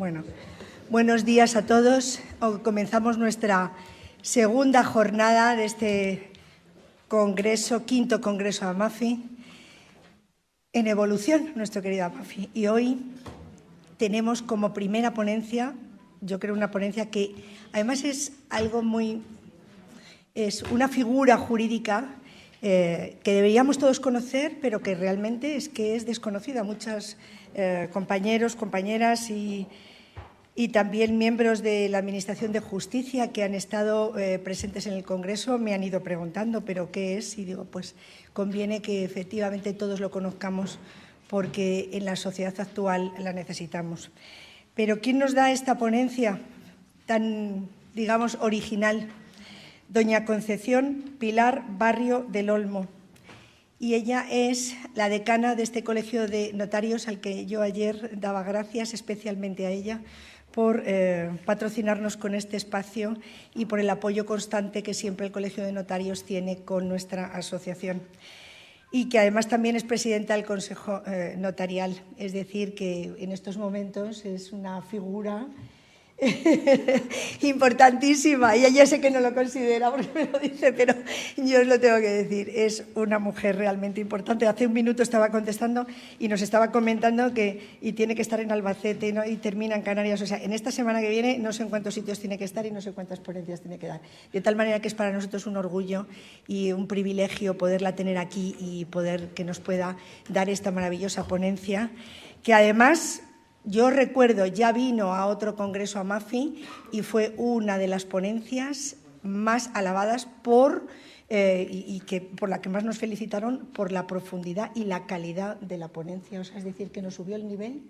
Bueno, buenos días a todos. Comenzamos nuestra segunda jornada de este congreso, quinto congreso AMAFI, en evolución, nuestro querido AMAFI. Y hoy tenemos como primera ponencia, yo creo una ponencia que además es algo es una figura jurídica que deberíamos todos conocer, pero que realmente es desconocida. Muchos compañeros, compañeras y también miembros de la Administración de Justicia que han estado presentes en el Congreso me han ido preguntando, ¿pero qué es? Y digo, pues conviene que efectivamente todos lo conozcamos porque en la sociedad actual la necesitamos. Pero ¿quién nos da esta ponencia tan, digamos, original? Doña Concepción Pilar Barrio del Olmo. Y ella es la decana de este colegio de notarios al que yo ayer daba gracias especialmente a ella por patrocinarnos con este espacio y por el apoyo constante que siempre el Colegio de Notarios tiene con nuestra asociación. Y que además también es presidenta del Consejo Notarial, es decir, que en estos momentos es una figura importantísima. Y ella sé que no lo considera porque me lo dice, pero yo os lo tengo que decir. Es una mujer realmente importante. Hace un minuto estaba contestando y nos estaba comentando que tiene que estar en Albacete, ¿no? Y termina en Canarias. O sea, en esta semana que viene no sé en cuántos sitios tiene que estar y no sé cuántas ponencias tiene que dar. De tal manera que es para nosotros un orgullo y un privilegio poderla tener aquí y poder que nos pueda dar esta maravillosa ponencia, que además yo recuerdo, ya vino a otro congreso AMAFI y fue una de las ponencias más alabadas por la que más nos felicitaron por la profundidad y la calidad de la ponencia. O sea, es decir, que nos subió el nivel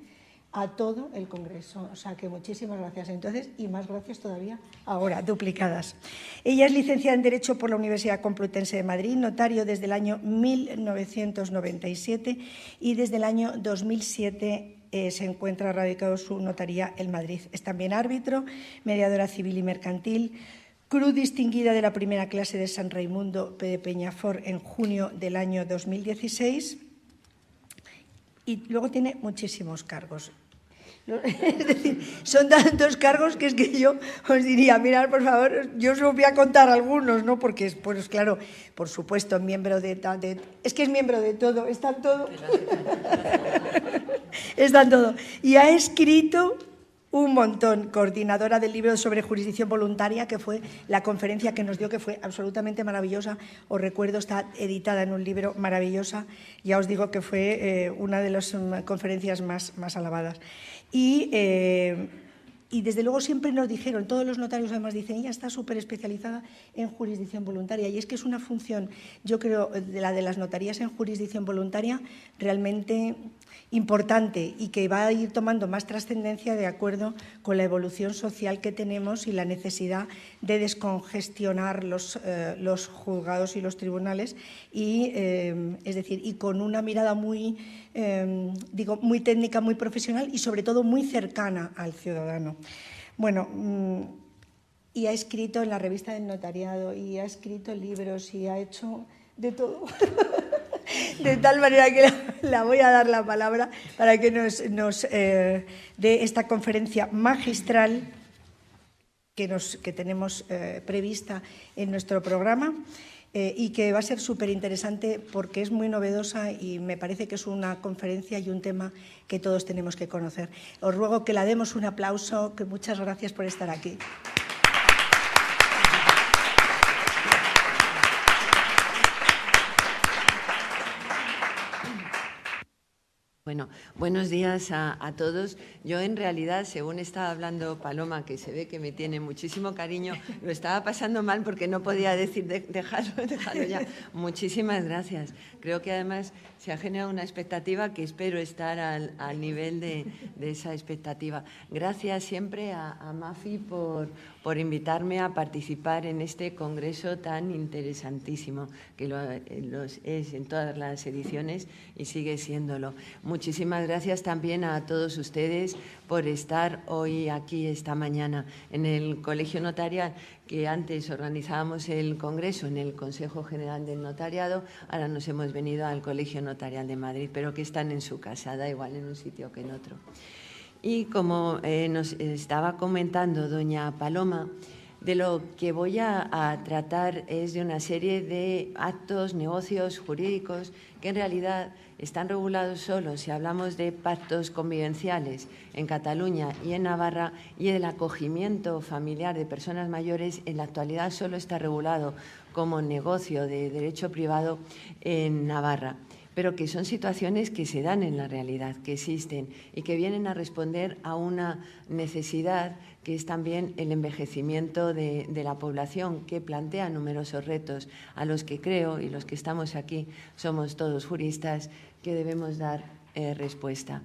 a todo el congreso. O sea, que muchísimas gracias entonces y más gracias todavía ahora, duplicadas. Ella es licenciada en Derecho por la Universidad Complutense de Madrid, notario desde el año 1997 y desde el año 2007 se encuentra radicado su notaría en Madrid. Es también árbitro, mediadora civil y mercantil, Cruz Distinguida de la primera clase de San Raimundo de Peñafort en junio del año 2016 y luego tiene muchísimos cargos. Es decir, son tantos cargos que es que yo os diría, mirad, por favor, yo os voy a contar algunos, ¿no? Porque, pues claro, por supuesto, miembro es que es miembro de todo, está en todo. Está en todo. Y ha escrito un montón, coordinadora del libro sobre jurisdicción voluntaria, que fue la conferencia que nos dio, que fue absolutamente maravillosa. Os recuerdo, está editada en un libro maravillosa. Ya os digo que fue una de las conferencias más alabadas. Y desde luego siempre nos dijeron, todos los notarios además dicen, ella está súper especializada en jurisdicción voluntaria. Y es que es una función, yo creo, de la de las notarías en jurisdicción voluntaria realmente importante y que va a ir tomando más trascendencia de acuerdo con la evolución social que tenemos y la necesidad de descongestionar los juzgados y los tribunales y, es decir, y con una mirada muy técnica, muy profesional y sobre todo muy cercana al ciudadano. Bueno, y ha escrito en la revista del notariado y ha escrito libros y ha hecho de todo. De tal manera que la voy a dar la palabra para que nos dé esta conferencia magistral que tenemos prevista en nuestro programa y que va a ser súper interesante porque es muy novedosa y me parece que es una conferencia y un tema que todos tenemos que conocer. Os ruego que la demos un aplauso, que muchas gracias por estar aquí. Bueno, buenos días a todos. Yo en realidad, según estaba hablando Paloma, que se ve que me tiene muchísimo cariño, lo estaba pasando mal porque no podía decir, déjalo ya. Muchísimas gracias. Creo que además se ha generado una expectativa que espero estar al nivel de esa expectativa. Gracias siempre a MAFI por invitarme a participar en este congreso tan interesantísimo, que es en todas las ediciones y sigue siéndolo. Muchísimas gracias también a todos ustedes por estar hoy aquí, esta mañana, en el Colegio Notarial, que antes organizábamos el congreso en el Consejo General del Notariado, ahora nos hemos venido al Colegio Notarial de Madrid, pero que están en su casa, da igual en un sitio que en otro. Y como nos estaba comentando doña Paloma, de lo que voy a tratar es de una serie de actos, negocios jurídicos que en realidad están regulados solo si hablamos de pactos convivenciales en Cataluña y en Navarra, y el acogimiento familiar de personas mayores en la actualidad solo está regulado como negocio de derecho privado en Navarra, pero que son situaciones que se dan en la realidad, que existen y que vienen a responder a una necesidad que es también el envejecimiento de la población, que plantea numerosos retos a los que creo, y los que estamos aquí somos todos juristas, que debemos dar respuesta.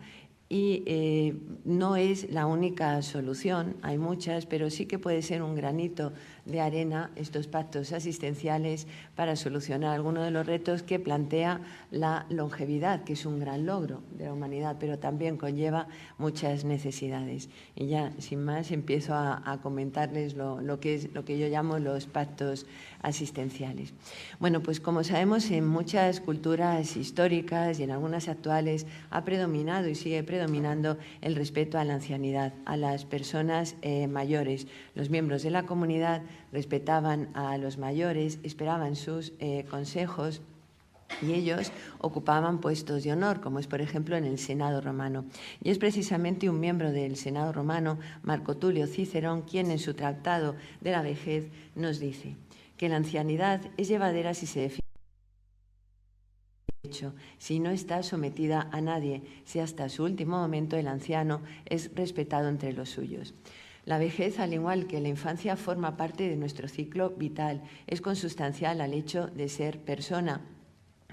Y no es la única solución, hay muchas, pero sí que puede ser un granito de arena estos pactos asistenciales para solucionar algunos de los retos que plantea la longevidad, que es un gran logro de la humanidad, pero también conlleva muchas necesidades. Y ya, sin más, empiezo a comentarles lo que yo llamo los pactos asistenciales. Bueno, pues como sabemos, en muchas culturas históricas y en algunas actuales ha predominado y sigue predominando el respeto a la ancianidad, a las personas mayores. Los miembros de la comunidad respetaban a los mayores, esperaban sus consejos, y ellos ocupaban puestos de honor, como es, por ejemplo, en el Senado romano. Y es precisamente un miembro del Senado romano, Marco Tulio Cicerón, quien en su Tratado de la Vejez nos dice que la ancianidad es llevadera si se define si no está sometida a nadie, si hasta su último momento el anciano es respetado entre los suyos. La vejez, al igual que la infancia, forma parte de nuestro ciclo vital, es consustancial al hecho de ser persona.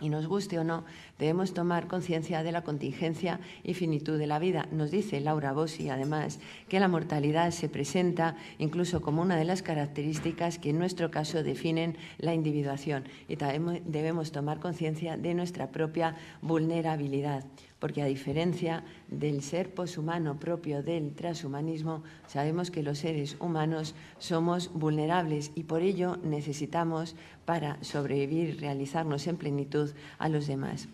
Y nos guste o no, debemos tomar conciencia de la contingencia y finitud de la vida. Nos dice Laura Bossi, además, que la mortalidad se presenta incluso como una de las características que en nuestro caso definen la individuación, y también debemos tomar conciencia de nuestra propia vulnerabilidad, porque a diferencia del ser poshumano propio del transhumanismo, sabemos que los seres humanos somos vulnerables y por ello necesitamos, para sobrevivir y realizarnos en plenitud, a los demás.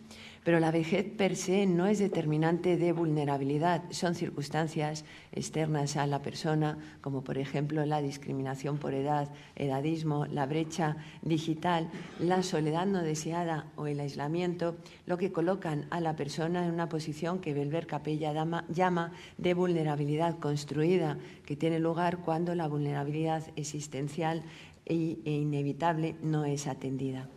Pero la vejez per se no es determinante de vulnerabilidad, son circunstancias externas a la persona, como por ejemplo la discriminación por edad, edadismo, la brecha digital, la soledad no deseada o el aislamiento, lo que colocan a la persona en una posición que Belver Capella llama de vulnerabilidad construida, que tiene lugar cuando la vulnerabilidad existencial e inevitable no es atendida.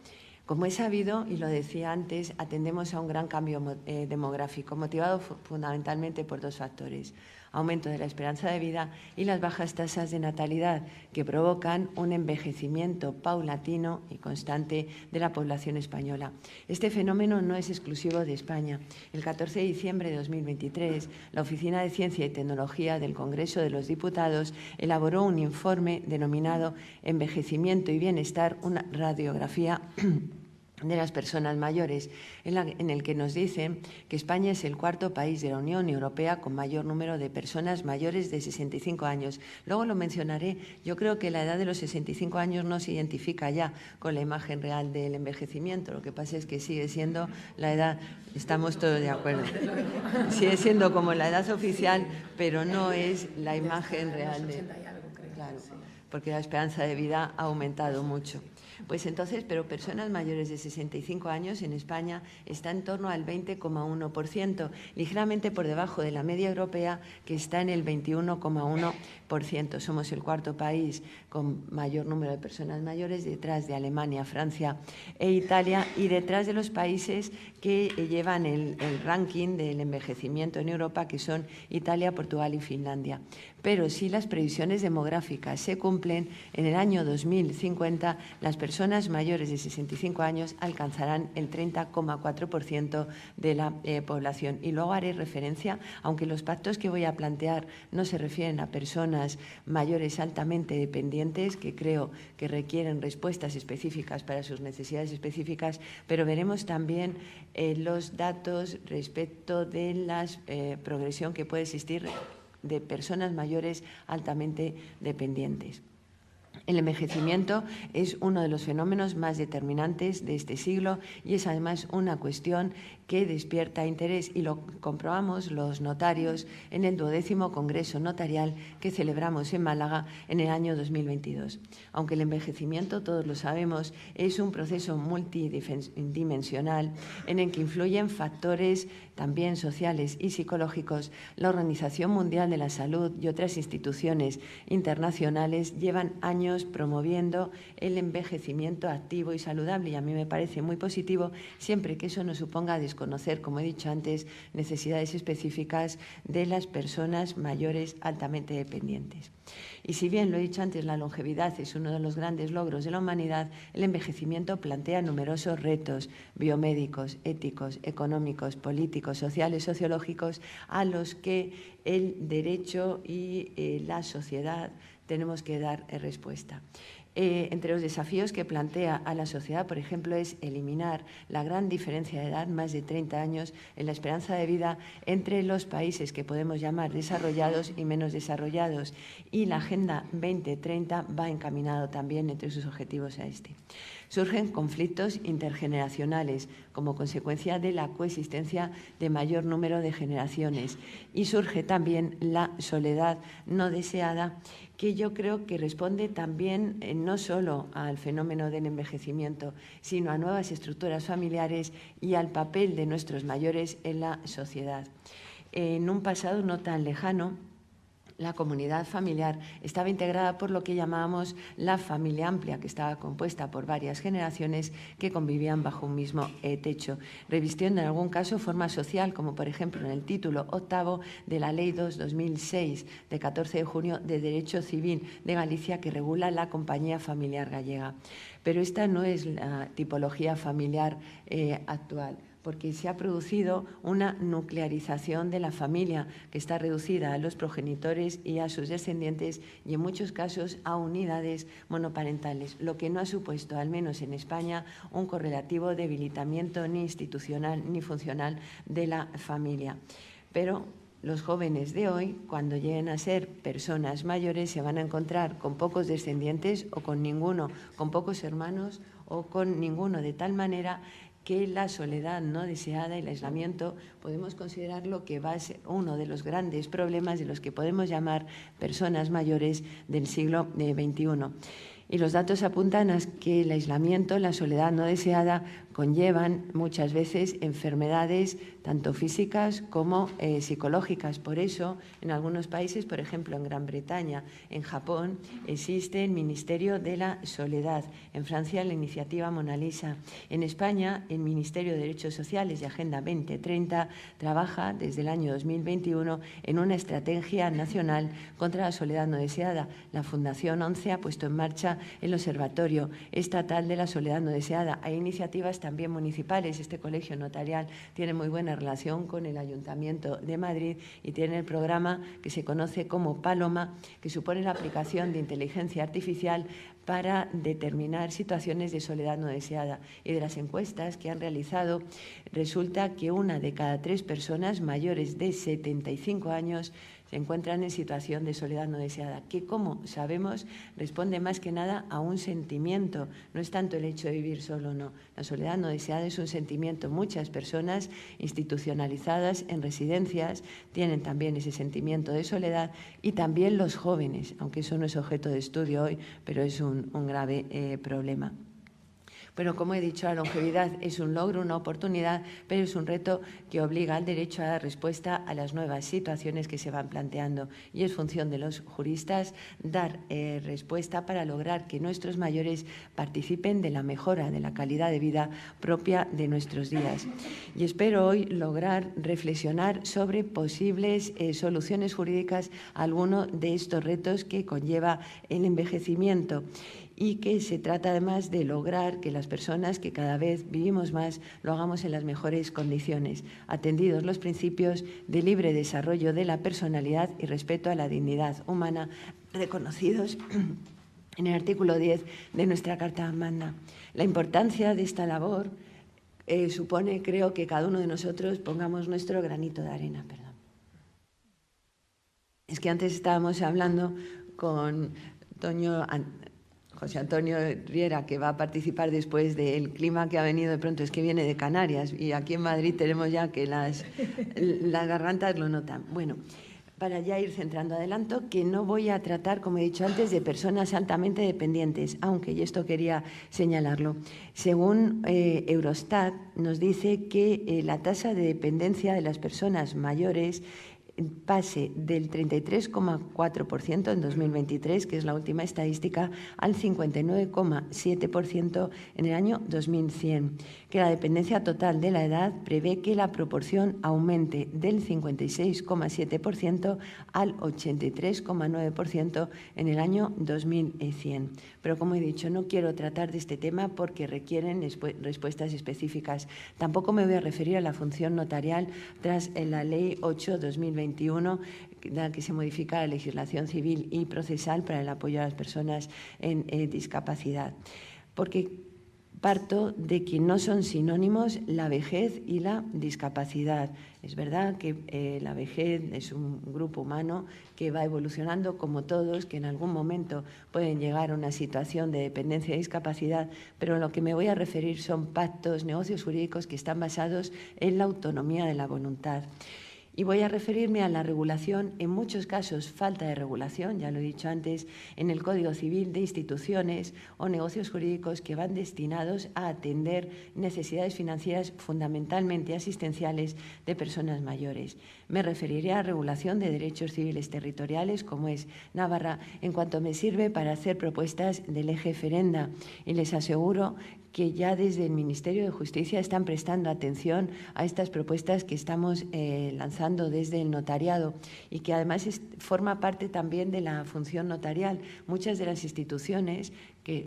Como es sabido, y lo decía antes, atendemos a un gran cambio demográfico, motivado fundamentalmente por dos factores: aumento de la esperanza de vida y las bajas tasas de natalidad, que provocan un envejecimiento paulatino y constante de la población española. Este fenómeno no es exclusivo de España. El 14 de diciembre de 2023, la Oficina de Ciencia y Tecnología del Congreso de los Diputados elaboró un informe denominado Envejecimiento y Bienestar, una radiografía de las personas mayores, en el que nos dicen que España es el cuarto país de la Unión Europea con mayor número de personas mayores de 65 años. Luego lo mencionaré. Yo creo que la edad de los 65 años no se identifica ya con la imagen real del envejecimiento. Lo que pasa es que sigue siendo la edad, estamos todos de acuerdo, sigue siendo como la edad oficial, pero no es la imagen real de... Claro, porque la esperanza de vida ha aumentado mucho. Pues entonces, pero personas mayores de 65 años en España está en torno al 20,1%, ligeramente por debajo de la media europea, que está en el 21,1%. Somos el cuarto país con mayor número de personas mayores, detrás de Alemania, Francia e Italia, y detrás de los países que llevan el ranking del envejecimiento en Europa, que son Italia, Portugal y Finlandia. Pero si las previsiones demográficas se cumplen, en el año 2050 las personas mayores de 65 años alcanzarán el 30,4% de la población. Y luego haré referencia, aunque los pactos que voy a plantear no se refieren a personas mayores altamente dependientes, que creo que requieren respuestas específicas para sus necesidades específicas, pero veremos también los datos respecto de la progresión que puede existir de personas mayores altamente dependientes. El envejecimiento es uno de los fenómenos más determinantes de este siglo y es además una cuestión que despierta interés y lo comprobamos los notarios en el 12º Congreso Notarial que celebramos en Málaga en el año 2022. Aunque el envejecimiento, todos lo sabemos, es un proceso multidimensional en el que influyen factores también sociales y psicológicos, la Organización Mundial de la Salud y otras instituciones internacionales llevan años promoviendo el envejecimiento activo y saludable, y a mí me parece muy positivo siempre que eso no suponga desconocer, como he dicho antes, necesidades específicas de las personas mayores altamente dependientes. Y si bien, lo he dicho antes, la longevidad es uno de los grandes logros de la humanidad, el envejecimiento plantea numerosos retos biomédicos, éticos, económicos, políticos, sociales, sociológicos, a los que el derecho y la sociedad tenemos que dar respuesta. Entre los desafíos que plantea a la sociedad, por ejemplo, es eliminar la gran diferencia de edad, más de 30 años, en la esperanza de vida entre los países que podemos llamar desarrollados y menos desarrollados. Y la Agenda 2030 va encaminado también entre sus objetivos a este. Surgen conflictos intergeneracionales como consecuencia de la coexistencia de mayor número de generaciones y surge también la soledad no deseada, que yo creo que responde también no solo al fenómeno del envejecimiento, sino a nuevas estructuras familiares y al papel de nuestros mayores en la sociedad. En un pasado no tan lejano, la comunidad familiar estaba integrada por lo que llamábamos la familia amplia, que estaba compuesta por varias generaciones que convivían bajo un mismo techo, revistiendo en algún caso forma social, como por ejemplo en el título 8º de la Ley 2/2006, de 14 de junio de Derecho Civil de Galicia, que regula la compañía familiar gallega. Pero esta no es la tipología familiar actual, porque se ha producido una nuclearización de la familia que está reducida a los progenitores y a sus descendientes y en muchos casos a unidades monoparentales, lo que no ha supuesto, al menos en España, un correlativo debilitamiento ni institucional ni funcional de la familia. Pero los jóvenes de hoy, cuando lleguen a ser personas mayores, se van a encontrar con pocos descendientes o con ninguno, con pocos hermanos o con ninguno, de tal manera que la soledad no deseada y el aislamiento podemos considerarlo que va a ser uno de los grandes problemas de los que podemos llamar personas mayores del siglo XXI. Y los datos apuntan a que el aislamiento, la soledad no deseada, conllevan muchas veces enfermedades tanto físicas como psicológicas. Por eso, en algunos países, por ejemplo en Gran Bretaña, en Japón, existe el Ministerio de la Soledad. En Francia, la iniciativa Mona Lisa. En España, el Ministerio de Derechos Sociales y Agenda 2030 trabaja desde el año 2021 en una estrategia nacional contra la soledad no deseada. La Fundación 11 ha puesto en marcha el Observatorio Estatal de la Soledad no deseada. Hay iniciativas también municipales. Este colegio notarial tiene muy buena relación con el Ayuntamiento de Madrid y tiene el programa que se conoce como Paloma, que supone la aplicación de inteligencia artificial para determinar situaciones de soledad no deseada. Y de las encuestas que han realizado, resulta que 1 de cada 3 personas mayores de 75 años se encuentran en situación de soledad no deseada, que, como sabemos, responde más que nada a un sentimiento, no es tanto el hecho de vivir solo o no. La soledad no deseada es un sentimiento. Muchas personas institucionalizadas en residencias tienen también ese sentimiento de soledad, y también los jóvenes, aunque eso no es objeto de estudio hoy, pero es un grave problema. Pero, como he dicho, la longevidad es un logro, una oportunidad, pero es un reto que obliga al derecho a dar respuesta a las nuevas situaciones que se van planteando. Y es función de los juristas dar respuesta para lograr que nuestros mayores participen de la mejora de la calidad de vida propia de nuestros días. Y espero hoy lograr reflexionar sobre posibles soluciones jurídicas a alguno de estos retos que conlleva el envejecimiento, y que se trata además de lograr que las personas que cada vez vivimos más lo hagamos en las mejores condiciones, atendidos los principios de libre desarrollo de la personalidad y respeto a la dignidad humana reconocidos en el artículo 10 de nuestra Carta Magna. La importancia de esta labor supone, creo, que cada uno de nosotros pongamos nuestro granito de arena. Perdón. Es que antes estábamos hablando con José Antonio Riera, que va a participar después del clima que ha venido de pronto, es que viene de Canarias y aquí en Madrid tenemos ya que las gargantas lo notan. Bueno, para ya ir centrando, adelanto que no voy a tratar, como he dicho antes, de personas altamente dependientes, aunque, y esto quería señalarlo, según Eurostat nos dice que la tasa de dependencia de las personas mayores pase del 33,4% en 2023, que es la última estadística, al 59,7% en el año 2100, que la dependencia total de la edad prevé que la proporción aumente del 56,7% al 83,9% en el año 2100. Pero, como he dicho, no quiero tratar de este tema porque requieren respuestas específicas. Tampoco me voy a referir a la función notarial tras la Ley 8/2021, en la que se modifica la legislación civil y procesal para el apoyo a las personas en discapacidad. Porque parto de que no son sinónimos la vejez y la discapacidad. Es verdad que la vejez es un grupo humano que va evolucionando como todos, que en algún momento pueden llegar a una situación de dependencia y discapacidad, pero lo que me voy a referir son pactos, negocios jurídicos que están basados en la autonomía de la voluntad. Y voy a referirme a la regulación, en muchos casos falta de regulación, ya lo he dicho antes, en el Código Civil de instituciones o negocios jurídicos que van destinados a atender necesidades financieras fundamentalmente asistenciales de personas mayores. Me referiré a regulación de derechos civiles territoriales, como es Navarra, en cuanto me sirve para hacer propuestas del eje Ferenda, y les aseguro que ya desde el Ministerio de Justicia están prestando atención a estas propuestas que estamos lanzando desde el notariado y que además forma parte también de la función notarial. Muchas de las instituciones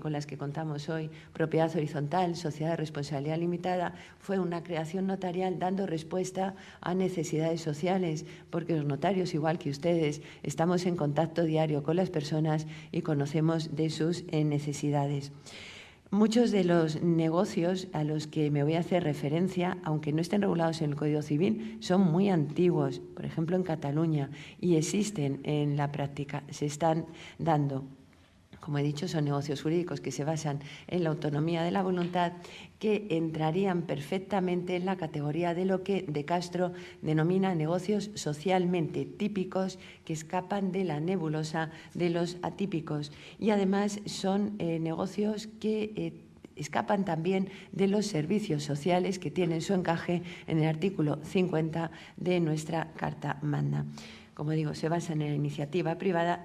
con las que contamos hoy, Propiedad Horizontal, Sociedad de Responsabilidad Limitada, fue una creación notarial dando respuesta a necesidades sociales, porque los notarios, igual que ustedes, estamos en contacto diario con las personas y conocemos de sus necesidades. Muchos de los negocios a los que me voy a hacer referencia, aunque no estén regulados en el Código Civil, son muy antiguos, por ejemplo en Cataluña, y existen en la práctica, se están dando. Como he dicho, son negocios jurídicos que se basan en la autonomía de la voluntad, que entrarían perfectamente en la categoría de lo que De Castro denomina negocios socialmente típicos, que escapan de la nebulosa de los atípicos. Y además son negocios que escapan también de los servicios sociales que tienen su encaje en el artículo 50 de nuestra Carta Magna. Como digo, se basan en la iniciativa privada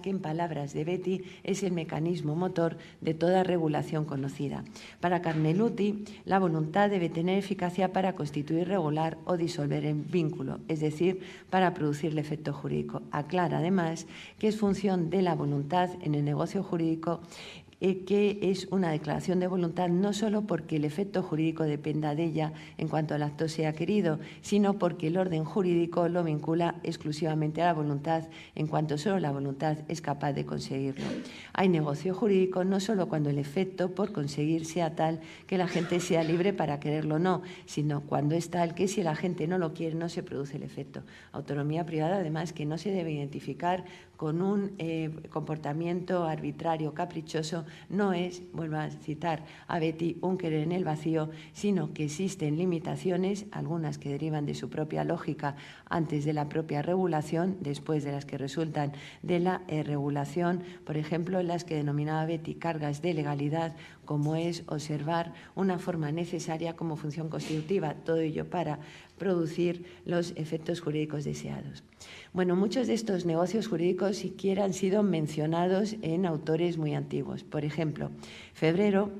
que en palabras de Betty es el mecanismo motor de toda regulación conocida. Para Carneluti, la voluntad debe tener eficacia para constituir, regular o disolver el vínculo, es decir, para producir el efecto jurídico. Aclara además que es función de la voluntad en el negocio jurídico que es una declaración de voluntad no solo porque el efecto jurídico dependa de ella en cuanto al acto sea querido, sino porque el orden jurídico lo vincula exclusivamente a la voluntad en cuanto solo la voluntad es capaz de conseguirlo. Hay negocio jurídico no solo cuando el efecto por conseguir sea tal que la gente sea libre para quererlo o no, sino cuando es tal que si la gente no lo quiere no se produce el efecto. Autonomía privada, además, que no se debe identificar con un comportamiento arbitrario, caprichoso, no es, vuelvo a citar a Betty, un querer en el vacío, sino que existen limitaciones, algunas que derivan de su propia lógica antes de la propia regulación, después de las que resultan de la regulación, por ejemplo, las que denominaba Betty cargas de legalidad, como es observar una forma necesaria como función constitutiva, todo ello para producir los efectos jurídicos deseados. Bueno, muchos de estos negocios jurídicos siquiera han sido mencionados en autores muy antiguos. Por ejemplo, Febrero,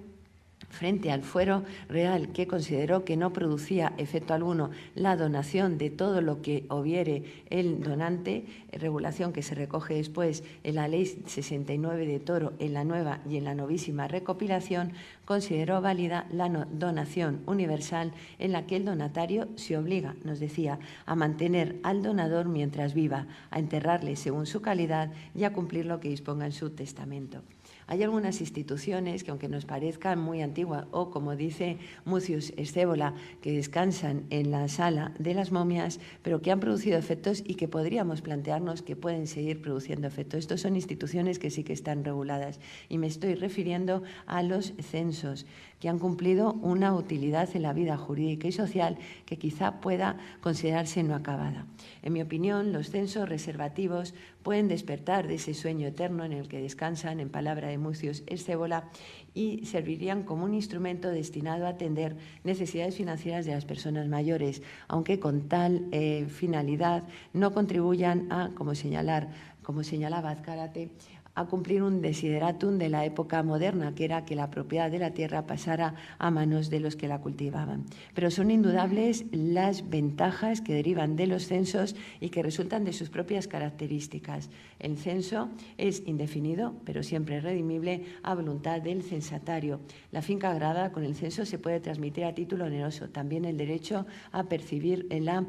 frente al fuero real que consideró que no producía efecto alguno la donación de todo lo que hubiere el donante, regulación que se recoge después en la Ley 69 de Toro, en la nueva y en la novísima recopilación, consideró válida la donación universal en la que el donatario se obliga, nos decía, a mantener al donador mientras viva, a enterrarle según su calidad y a cumplir lo que disponga en su testamento. Hay algunas instituciones que, aunque nos parezcan muy antiguas, o como dice Mucius Scévola, que descansan en la sala de las momias, pero que han producido efectos y que podríamos plantearnos que pueden seguir produciendo efectos. Estos son instituciones que sí que están reguladas, y me estoy refiriendo a los censos, que han cumplido una utilidad en la vida jurídica y social que quizá pueda considerarse no acabada. En mi opinión, los censos reservativos pueden despertar de ese sueño eterno en el que descansan, en palabra de Mucius Scévola, y servirían como un instrumento destinado a atender necesidades financieras de las personas mayores, aunque con tal finalidad no contribuyan a, como señalaba Azcárate, a cumplir un desideratum de la época moderna, que era que la propiedad de la tierra pasara a manos de los que la cultivaban. Pero son indudables las ventajas que derivan de los censos y que resultan de sus propias características. El censo es indefinido, pero siempre redimible a voluntad del censatario. La finca agrada con el censo se puede transmitir a título oneroso. También el derecho a percibir la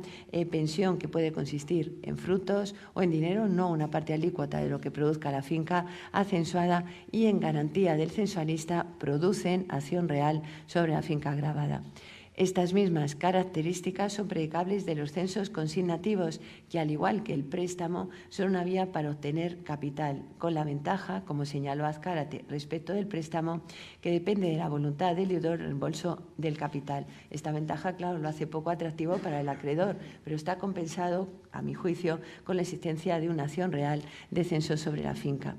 pensión, que puede consistir en frutos o en dinero, no una parte alícuota de lo que produzca la finca acensuada, y en garantía del censualista producen acción real sobre la finca gravada. Estas mismas características son predicables de los censos consignativos, que, al igual que el préstamo, son una vía para obtener capital, con la ventaja, como señaló Azcárate respecto del préstamo, que depende de la voluntad del deudor en el bolso del capital. Esta ventaja, claro, lo hace poco atractivo para el acreedor, pero está compensado, a mi juicio, con la existencia de una acción real de censo sobre la finca.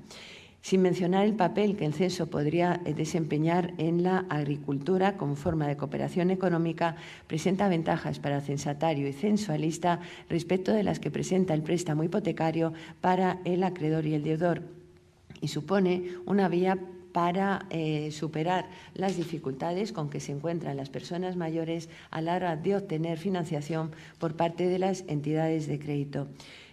Sin mencionar el papel que el censo podría desempeñar en la agricultura como forma de cooperación económica, presenta ventajas para censatario y censualista respecto de las que presenta el préstamo hipotecario para el acreedor y el deudor, y supone una vía para superar las dificultades con que se encuentran las personas mayores a la hora de obtener financiación por parte de las entidades de crédito.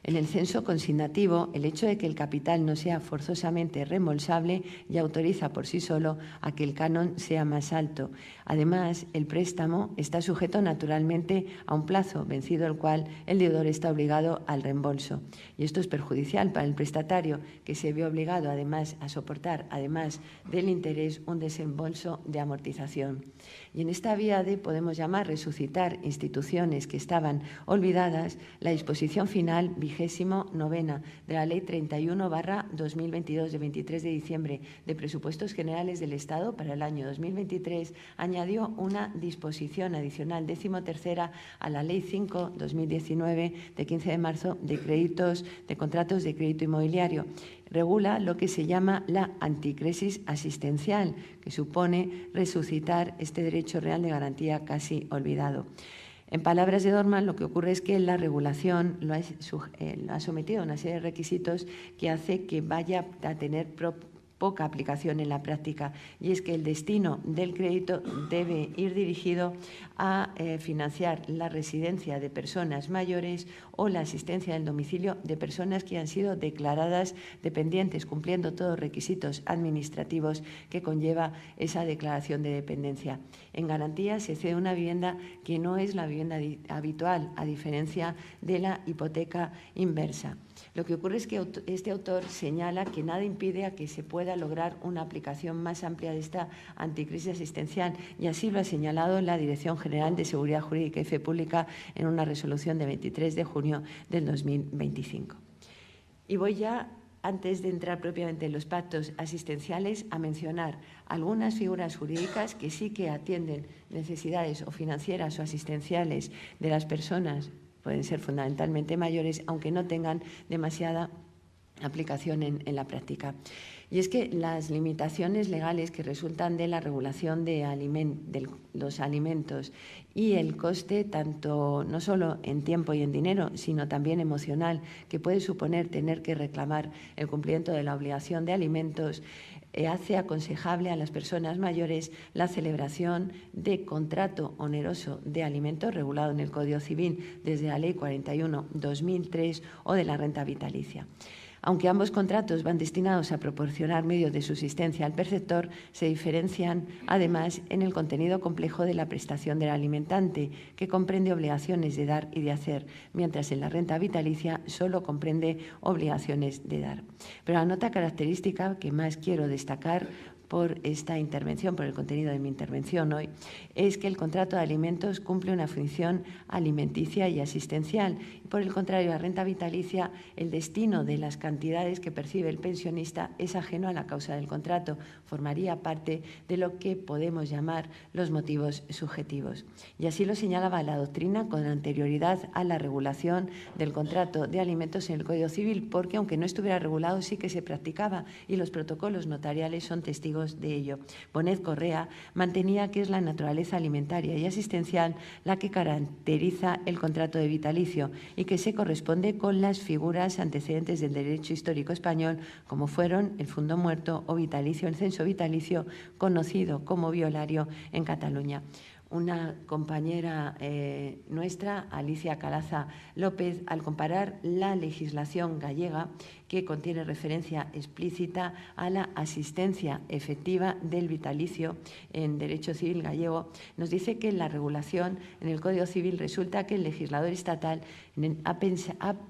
En el censo consignativo, el hecho de que el capital no sea forzosamente reembolsable ya autoriza por sí solo a que el canon sea más alto. Además, el préstamo está sujeto naturalmente a un plazo vencido el cual el deudor está obligado al reembolso. Y esto es perjudicial para el prestatario, que se ve obligado además a soportar, además del interés, un desembolso de amortización. Y en esta vía de, podemos llamar, resucitar instituciones que estaban olvidadas, la disposición final 29ª de la Ley 31/2022 de 23 de diciembre de Presupuestos Generales del Estado para el año 2023 añadió una disposición adicional 13ª a la Ley 5/2019 de 15 de marzo de contratos de crédito inmobiliario. Regula lo que se llama la anticrisis asistencial, que supone resucitar este derecho real de garantía casi olvidado. En palabras de Dorman, lo que ocurre es que la regulación lo ha sometido a una serie de requisitos que hace que vaya a tener poca aplicación en la práctica, y es que el destino del crédito debe ir dirigido a financiar la residencia de personas mayores o la asistencia del domicilio de personas que han sido declaradas dependientes, cumpliendo todos los requisitos administrativos que conlleva esa declaración de dependencia. En garantía se cede una vivienda que no es la vivienda habitual, a diferencia de la hipoteca inversa. Lo que ocurre es que este autor señala que nada impide a que se pueda lograr una aplicación más amplia de esta anticrisis asistencial, y así lo ha señalado la Dirección General de Seguridad Jurídica y Fe Pública en una resolución de 23 de junio del 2025. Y voy ya, antes de entrar propiamente en los pactos asistenciales, a mencionar algunas figuras jurídicas que sí que atienden necesidades o financieras o asistenciales de las personas. Pueden ser fundamentalmente mayores, aunque no tengan demasiada aplicación en la práctica. Y es que las limitaciones legales que resultan de la regulación de los alimentos y el coste, tanto no solo en tiempo y en dinero, sino también emocional, que puede suponer tener que reclamar el cumplimiento de la obligación de alimentos, hace aconsejable a las personas mayores la celebración de contrato oneroso de alimentos regulado en el Código Civil desde la Ley 41/2003 o de la renta vitalicia. Aunque ambos contratos van destinados a proporcionar medios de subsistencia al perceptor, se diferencian además en el contenido complejo de la prestación del alimentante, que comprende obligaciones de dar y de hacer, mientras en la renta vitalicia solo comprende obligaciones de dar. Pero la nota característica que más quiero destacar por esta intervención, por el contenido de mi intervención hoy, es que el contrato de alimentos cumple una función alimenticia y asistencial. Por el contrario, la renta vitalicia, el destino de las cantidades que percibe el pensionista es ajeno a la causa del contrato, formaría parte de lo que podemos llamar los motivos subjetivos. Y así lo señalaba la doctrina con anterioridad a la regulación del contrato de alimentos en el Código Civil, porque aunque no estuviera regulado sí que se practicaba y los protocolos notariales son testigos de ello. Bonet Correa mantenía que es la naturaleza alimentaria y asistencial la que caracteriza el contrato de vitalicio y que se corresponde con las figuras antecedentes del derecho histórico español, como fueron el fundo muerto o vitalicio, el censo vitalicio, conocido como violario en Cataluña. Una compañera nuestra, Alicia Calaza López, al comparar la legislación gallega, que contiene referencia explícita a la asistencia efectiva del vitalicio en derecho civil gallego, nos dice que en la regulación en el Código Civil resulta que el legislador estatal ha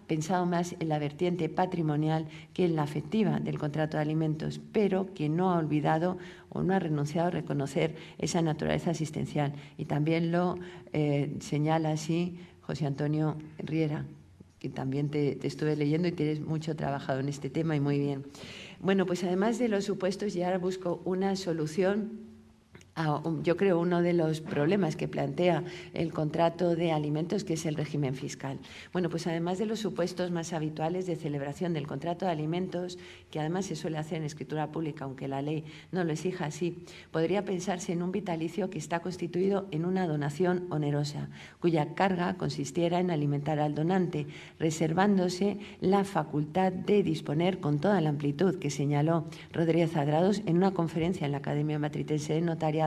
pensado más en la vertiente patrimonial que en la afectiva del contrato de alimentos, pero que no ha olvidado o no ha renunciado a reconocer esa naturaleza asistencial. Y también lo señala así José Antonio Riera, que también te estuve leyendo y tienes mucho trabajado en este tema y muy bien. Bueno, pues además de los supuestos, ya ahora busco una solución. Yo creo uno de los problemas que plantea el contrato de alimentos, que es el régimen fiscal. Bueno, pues además de los supuestos más habituales de celebración del contrato de alimentos, que además se suele hacer en escritura pública, aunque la ley no lo exija así, podría pensarse en un vitalicio que está constituido en una donación onerosa, cuya carga consistiera en alimentar al donante, reservándose la facultad de disponer con toda la amplitud que señaló Rodríguez Adrados en una conferencia en la Academia Matritense de Notariado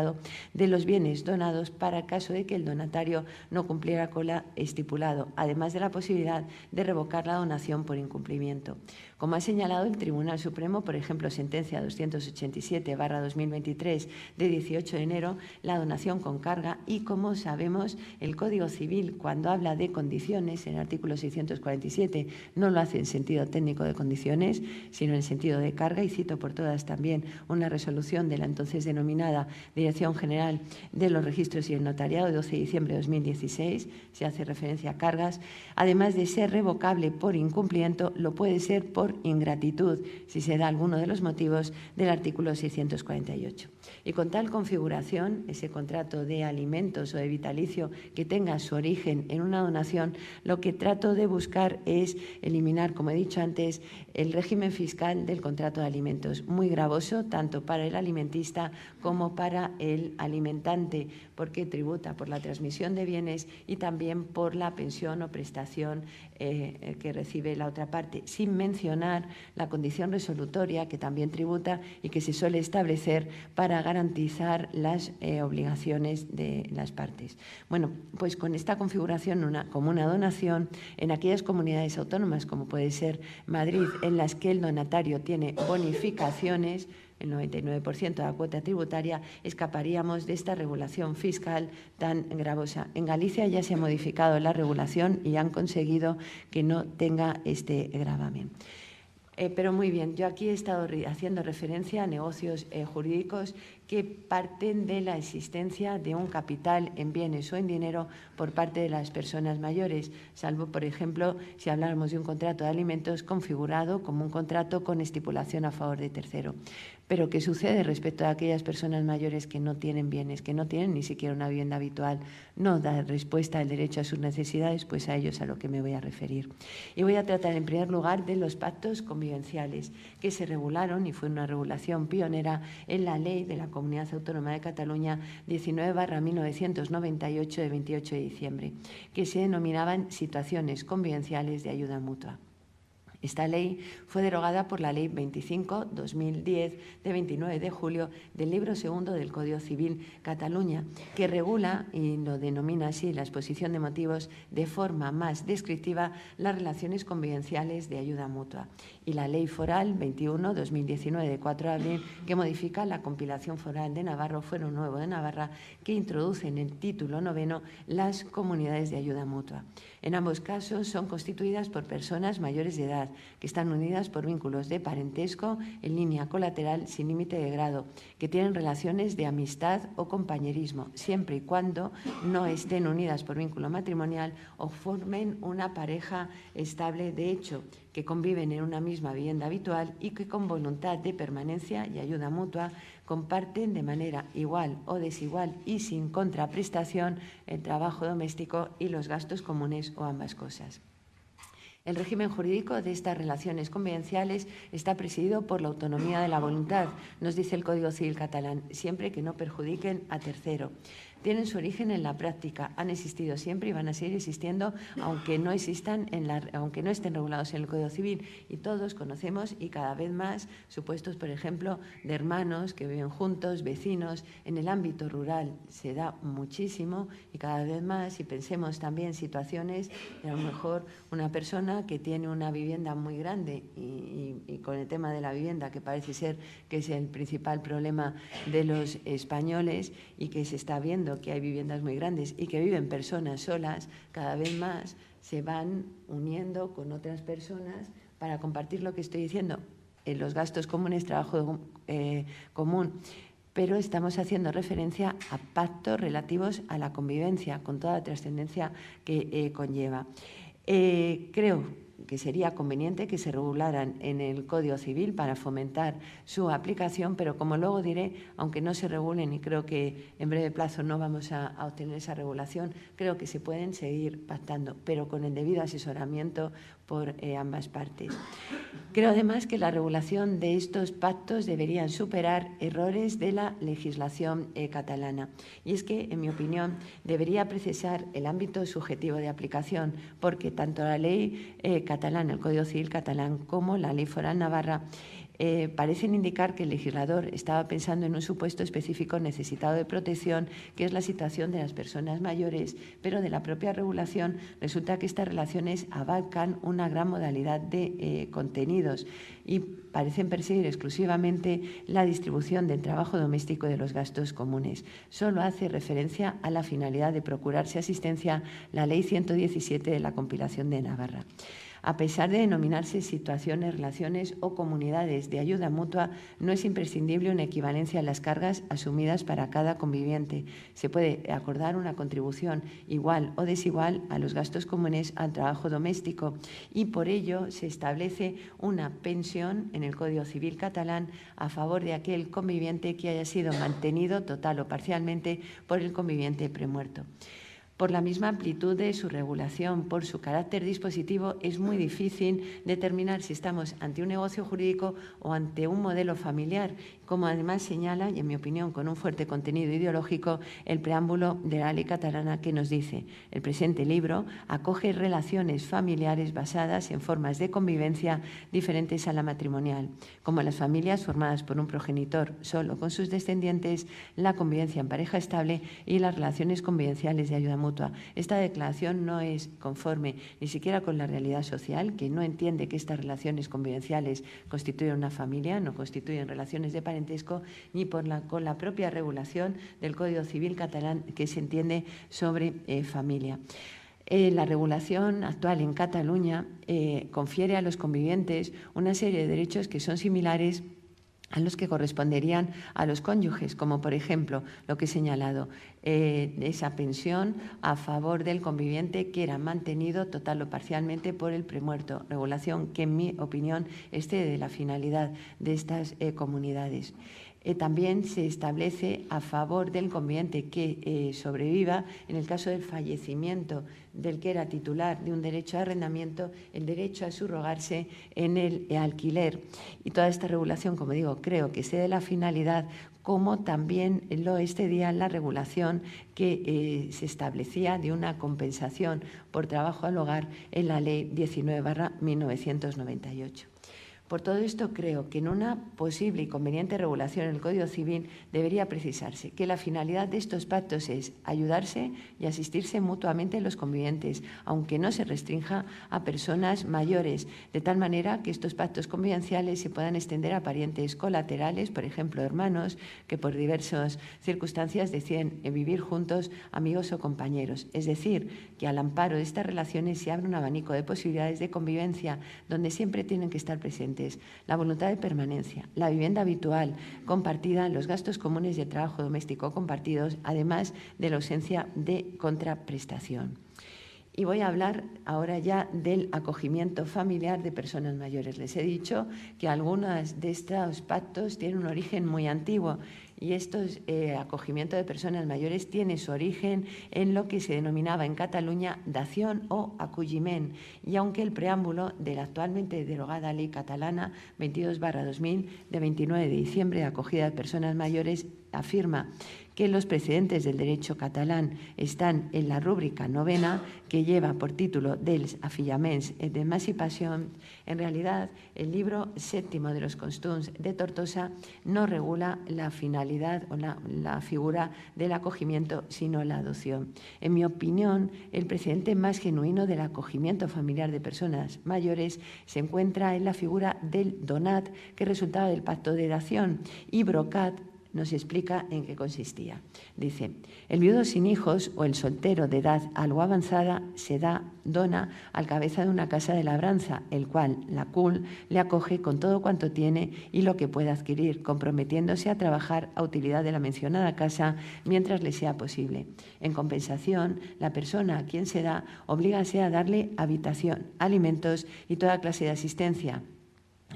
de los bienes donados para el caso de que el donatario no cumpliera con lo estipulado, además de la posibilidad de revocar la donación por incumplimiento. Como ha señalado el Tribunal Supremo, por ejemplo, sentencia 287/2023 de 18 de enero, la donación con carga y, como sabemos, el Código Civil, cuando habla de condiciones, en el artículo 647, no lo hace en sentido técnico de condiciones, sino en sentido de carga, y cito por todas también una resolución de la entonces denominada Dirección General de los Registros y el Notariado de 12 de diciembre de 2016, se hace referencia a cargas, además de ser revocable por incumplimiento, lo puede ser por ingratitud, si se da alguno de los motivos del artículo 648. Y con tal configuración, ese contrato de alimentos o de vitalicio que tenga su origen en una donación, lo que trato de buscar es eliminar, como he dicho antes, el régimen fiscal del contrato de alimentos, muy gravoso tanto para el alimentista como para el alimentante, porque tributa por la transmisión de bienes y también por la pensión o prestación que recibe la otra parte, sin mencionar la condición resolutoria que también tributa y que se suele establecer para garantizar las obligaciones de las partes. Bueno, pues con esta configuración como una donación, en aquellas comunidades autónomas como puede ser Madrid, en las que el donatario tiene bonificaciones, el 99% de la cuota tributaria, escaparíamos de esta regulación fiscal tan gravosa. En Galicia ya se ha modificado la regulación y han conseguido que no tenga este gravamen. Pero muy bien, yo aquí he estado haciendo referencia a negocios jurídicos que parten de la existencia de un capital en bienes o en dinero por parte de las personas mayores, salvo, por ejemplo, si habláramos de un contrato de alimentos configurado como un contrato con estipulación a favor de tercero. Pero ¿qué sucede respecto a aquellas personas mayores que no tienen bienes, que no tienen ni siquiera una vivienda habitual, no da respuesta al derecho a sus necesidades? Pues a ellos a lo que me voy a referir. Y voy a tratar en primer lugar de los pactos convivenciales que se regularon, y fue una regulación pionera, en la Ley de la Comunidad Autónoma de Cataluña 19/1998 de 28 de diciembre, que se denominaban situaciones convivenciales de ayuda mutua. Esta ley fue derogada por la Ley 25/2010 de 29 de julio del libro segundo del Código Civil Cataluña, que regula, y lo denomina así la exposición de motivos, de forma más descriptiva las relaciones convivenciales de ayuda mutua. Y la Ley Foral 21/2019 de 4 de abril, que modifica la compilación foral de Navarra, Fuero Nuevo de Navarra, que introduce en el título 9 las comunidades de ayuda mutua. En ambos casos son constituidas por personas mayores de edad, que están unidas por vínculos de parentesco en línea colateral sin límite de grado, que tienen relaciones de amistad o compañerismo, siempre y cuando no estén unidas por vínculo matrimonial o formen una pareja estable de hecho, que conviven en una misma vivienda habitual y que con voluntad de permanencia y ayuda mutua comparten de manera igual o desigual y sin contraprestación el trabajo doméstico y los gastos comunes o ambas cosas. El régimen jurídico de estas relaciones convivenciales está presidido por la autonomía de la voluntad, nos dice el Código Civil catalán, siempre que no perjudiquen a tercero. Tienen su origen en la práctica, han existido siempre y van a seguir existiendo, aunque no estén regulados en el Código Civil. Y todos conocemos y cada vez más supuestos, por ejemplo, de hermanos que viven juntos, vecinos. En el ámbito rural se da muchísimo y cada vez más, y pensemos también situaciones de a lo mejor una persona que tiene una vivienda muy grande y con el tema de la vivienda, que parece ser que es el principal problema de los españoles y que se está viendo que hay viviendas muy grandes y que viven personas solas, cada vez más se van uniendo con otras personas para compartir lo que estoy diciendo, en los gastos comunes, trabajo común. Pero estamos haciendo referencia a pactos relativos a la convivencia, con toda la trascendencia que conlleva. Creo que sería conveniente que se regularan en el Código Civil para fomentar su aplicación, pero como luego diré, aunque no se regulen y creo que en breve plazo no vamos a obtener esa regulación, creo que se pueden seguir pactando, pero con el debido asesoramiento por ambas partes. Creo además que la regulación de estos pactos deberían superar errores de la legislación catalana. Y es que, en mi opinión, debería precisar el ámbito subjetivo de aplicación, porque tanto la ley catalana, el Código Civil catalán, como la ley foral navarra parecen indicar que el legislador estaba pensando en un supuesto específico necesitado de protección, que es la situación de las personas mayores, pero de la propia regulación resulta que estas relaciones abarcan una gran modalidad de contenidos y parecen perseguir exclusivamente la distribución del trabajo doméstico y de los gastos comunes. Solo hace referencia a la finalidad de procurarse asistencia la Ley 117 de la compilación de Navarra. A pesar de denominarse situaciones, relaciones o comunidades de ayuda mutua, no es imprescindible una equivalencia en las cargas asumidas para cada conviviente. Se puede acordar una contribución igual o desigual a los gastos comunes al trabajo doméstico y por ello se establece una pensión en el Código Civil catalán a favor de aquel conviviente que haya sido mantenido total o parcialmente por el conviviente premuerto. Por la misma amplitud de su regulación, por su carácter dispositivo, es muy difícil determinar si estamos ante un negocio jurídico o ante un modelo familiar, como además señala, y en mi opinión con un fuerte contenido ideológico, el preámbulo de la ley catalana que nos dice: el presente libro acoge relaciones familiares basadas en formas de convivencia diferentes a la matrimonial, como las familias formadas por un progenitor solo con sus descendientes, la convivencia en pareja estable y las relaciones convivenciales de ayuda mutua. Esta declaración no es conforme ni siquiera con la realidad social, que no entiende que estas relaciones convivenciales constituyen una familia, no constituyen relaciones de parentesco, ni con la propia regulación del Código Civil catalán que se entiende sobre familia. La regulación actual en Cataluña confiere a los convivientes una serie de derechos que son similares a los que corresponderían a los cónyuges, como por ejemplo lo que he señalado, esa pensión a favor del conviviente que era mantenido total o parcialmente por el premuerto, regulación que en mi opinión excede de la finalidad de estas comunidades. También se establece a favor del conviviente que sobreviva, en el caso del fallecimiento del que era titular de un derecho de arrendamiento, el derecho a subrogarse en el alquiler. Y toda esta regulación, como digo, creo que se dé la finalidad, como también lo excedía la regulación que se establecía de una compensación por trabajo al hogar en la Ley 19/1998. Por todo esto, creo que en una posible y conveniente regulación en el Código Civil debería precisarse que la finalidad de estos pactos es ayudarse y asistirse mutuamente los convivientes, aunque no se restrinja a personas mayores, de tal manera que estos pactos convivenciales se puedan extender a parientes colaterales, por ejemplo, hermanos, que por diversas circunstancias deciden vivir juntos, amigos o compañeros. Es decir, que al amparo de estas relaciones se abre un abanico de posibilidades de convivencia donde siempre tienen que estar presentes la voluntad de permanencia, la vivienda habitual compartida, los gastos comunes y el trabajo doméstico compartidos, además de la ausencia de contraprestación. Y voy a hablar ahora ya del acogimiento familiar de personas mayores. Les he dicho que algunos de estos pactos tienen un origen muy antiguo y estos acogimiento de personas mayores tiene su origen en lo que se denominaba en Cataluña dación o acolliment. Y aunque el preámbulo de la actualmente derogada Ley Catalana 22/2000 de 29 de diciembre de acogida de personas mayores afirma que los precedentes del derecho catalán están en la rúbrica 9ª, que lleva por título dels afillaments d'emancipació, en realidad el libro 7º de los Costums de Tortosa no regula la finalidad o la figura del acogimiento, sino la adopción. En mi opinión, el precedente más genuino del acogimiento familiar de personas mayores se encuentra en la figura del donat, que resultaba del pacto de dación, y brocat nos explica en qué consistía. Dice, el viudo sin hijos o el soltero de edad algo avanzada se dona al cabeza de una casa de labranza, el cual, la CUL, le acoge con todo cuanto tiene y lo que pueda adquirir, comprometiéndose a trabajar a utilidad de la mencionada casa mientras le sea posible. En compensación, la persona a quien se da obligase a darle habitación, alimentos y toda clase de asistencia,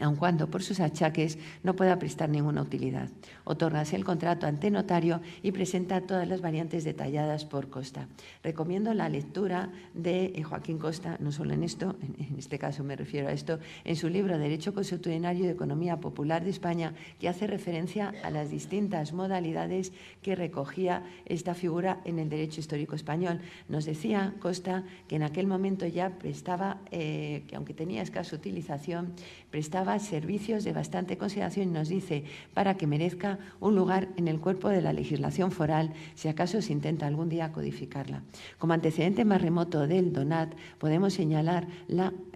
aun cuando por sus achaques no pueda prestar ninguna utilidad. Otórgase el contrato ante notario y presenta todas las variantes detalladas por Costa. Recomiendo la lectura de Joaquín Costa, no solo en esto, en este caso me refiero a esto, en su libro Derecho Consuetudinario de Economía Popular de España, que hace referencia a las distintas modalidades que recogía esta figura en el derecho histórico español. Nos decía Costa que en aquel momento ya prestaba, que aunque tenía escasa utilización, prestaba servicios de bastante consideración y nos dice para que merezca un lugar en el cuerpo de la legislación foral, si acaso se intenta algún día codificarla. Como antecedente más remoto del donat, podemos señalar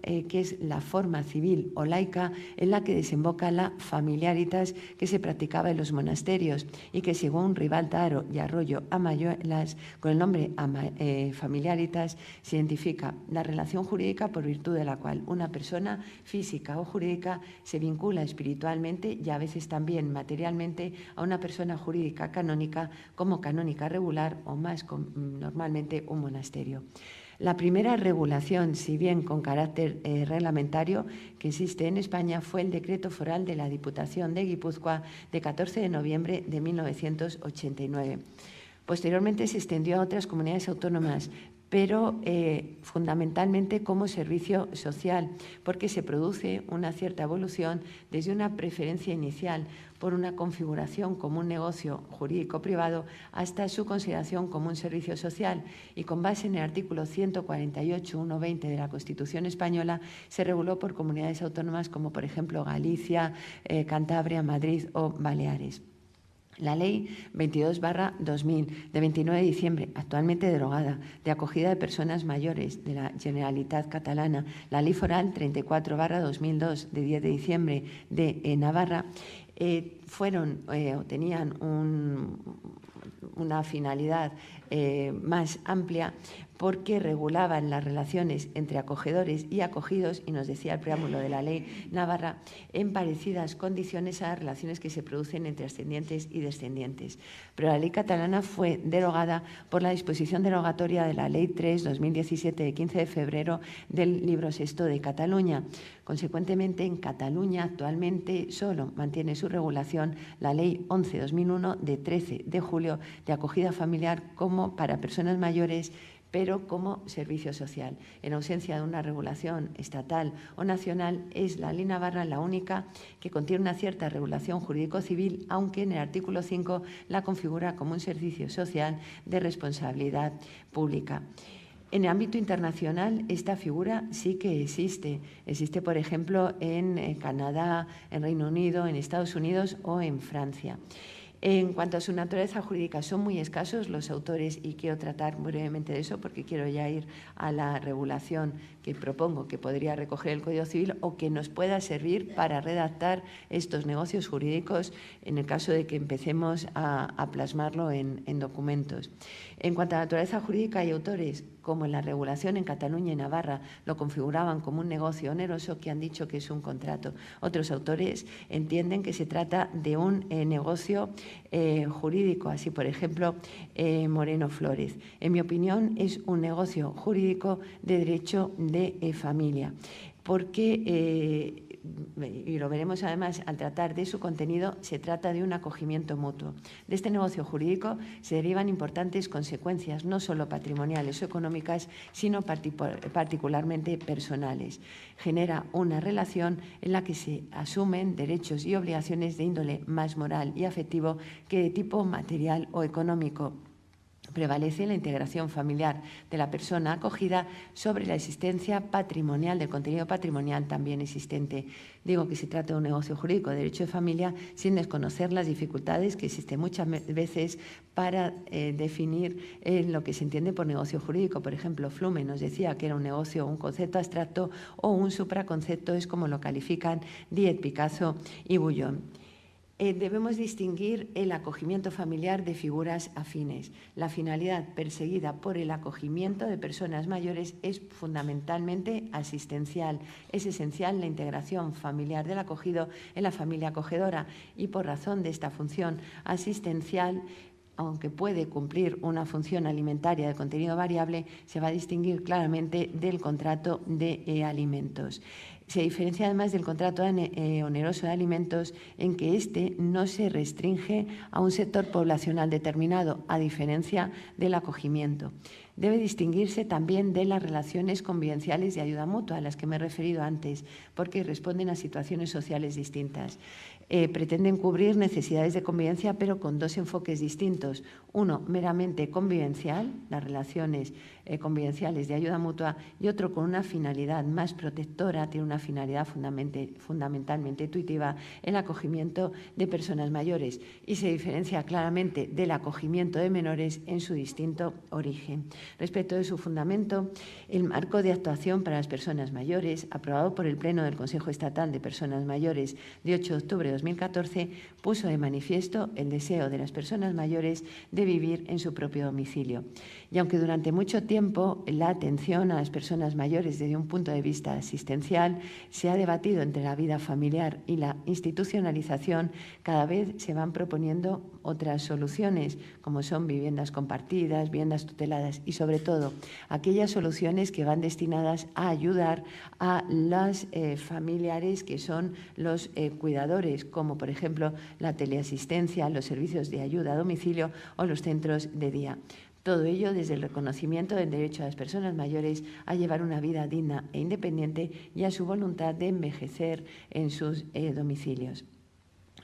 que es la forma civil o laica en la que desemboca la familiaritas que se practicaba en los monasterios y que según Ribalta y Arroyo Amayuelas, con el nombre familiaritas, se identifica la relación jurídica por virtud de la cual una persona física o jurídica se vincula espiritualmente y a veces también materialmente a una persona jurídica canónica como canónica regular o más normalmente un monasterio. La primera regulación, si bien con carácter reglamentario, que existe en España fue el Decreto Foral de la Diputación de Guipúzcoa de 14 de noviembre de 1989. Posteriormente se extendió a otras comunidades autónomas, pero fundamentalmente como servicio social, porque se produce una cierta evolución desde una preferencia inicial por una configuración como un negocio jurídico privado hasta su consideración como un servicio social, y con base en el artículo 148.1.20 de la Constitución española se reguló por comunidades autónomas como por ejemplo Galicia, Cantabria, Madrid o Baleares. La Ley 22/2000 de 29 de diciembre, actualmente derogada, de acogida de personas mayores de la Generalitat Catalana, la Ley Foral 34/2002 de 10 de diciembre de Navarra, tenían una finalidad más amplia, porque regulaban las relaciones entre acogedores y acogidos, y nos decía el preámbulo de la ley navarra, en parecidas condiciones a las relaciones que se producen entre ascendientes y descendientes. Pero la ley catalana fue derogada por la disposición derogatoria de la Ley 3/2017 de 15 de febrero del Libro VI de Cataluña. Consecuentemente, en Cataluña actualmente solo mantiene su regulación la Ley 11/2001 de 13 de julio de acogida familiar como para personas mayores, pero como servicio social. En ausencia de una regulación estatal o nacional, es la ley navarra la única que contiene una cierta regulación jurídico-civil, aunque en el artículo 5 la configura como un servicio social de responsabilidad pública. En el ámbito internacional, esta figura sí que existe. Existe, por ejemplo, en Canadá, en Reino Unido, en Estados Unidos o en Francia. En cuanto a su naturaleza jurídica, son muy escasos los autores y quiero tratar brevemente de eso porque quiero ya ir a la regulación que propongo que podría recoger el Código Civil o que nos pueda servir para redactar estos negocios jurídicos en el caso de que empecemos a plasmarlo en documentos. En cuanto a la naturaleza jurídica, hay autores como en la regulación en Cataluña y Navarra lo configuraban como un negocio oneroso que han dicho que es un contrato. Otros autores entienden que se trata de un negocio jurídico, así por ejemplo Moreno Flores. En mi opinión es un negocio jurídico de derecho de familia, porque y lo veremos además al tratar de su contenido, se trata de un acogimiento mutuo. De este negocio jurídico se derivan importantes consecuencias, no solo patrimoniales o económicas, sino particularmente personales. Genera una relación en la que se asumen derechos y obligaciones de índole más moral y afectivo que de tipo material o económico. Prevalece la integración familiar de la persona acogida sobre la existencia patrimonial, del contenido patrimonial también existente. Digo que se trata de un negocio jurídico de derecho de familia sin desconocer las dificultades que existen muchas veces para definir lo que se entiende por negocio jurídico. Por ejemplo, Flume nos decía que era un negocio, un concepto abstracto o un supraconcepto, es como lo califican Díez, Picazo y Bullón. Debemos distinguir el acogimiento familiar de figuras afines. La finalidad perseguida por el acogimiento de personas mayores es fundamentalmente asistencial. Es esencial la integración familiar del acogido en la familia acogedora y por razón de esta función asistencial, aunque puede cumplir una función alimentaria de contenido variable, se va a distinguir claramente del contrato de alimentos. Se diferencia además del contrato oneroso de alimentos en que éste no se restringe a un sector poblacional determinado, a diferencia del acogimiento. Debe distinguirse también de las relaciones convivenciales de ayuda mutua a las que me he referido antes, porque responden a situaciones sociales distintas. Pretenden cubrir necesidades de convivencia, pero con dos enfoques distintos. Uno, meramente convivencial, las relaciones convivenciales de ayuda mutua, y otro con una finalidad más protectora, tiene una finalidad fundamentalmente intuitiva, el acogimiento de personas mayores, y se diferencia claramente del acogimiento de menores en su distinto origen. Respecto de su fundamento, el marco de actuación para las personas mayores, aprobado por el Pleno del Consejo Estatal de Personas Mayores de 8 de octubre de 2014, puso de manifiesto el deseo de las personas mayores de vivir en su propio domicilio. Y aunque durante mucho tiempo la atención a las personas mayores desde un punto de vista asistencial se ha debatido entre la vida familiar y la institucionalización, cada vez se van proponiendo otras soluciones, como son viviendas compartidas, viviendas tuteladas y, sobre todo, aquellas soluciones que van destinadas a ayudar a las familiares que son los cuidadores, como por ejemplo la teleasistencia, los servicios de ayuda a domicilio o los centros de día. Todo ello desde el reconocimiento del derecho a las personas mayores a llevar una vida digna e independiente y a su voluntad de envejecer en sus domicilios.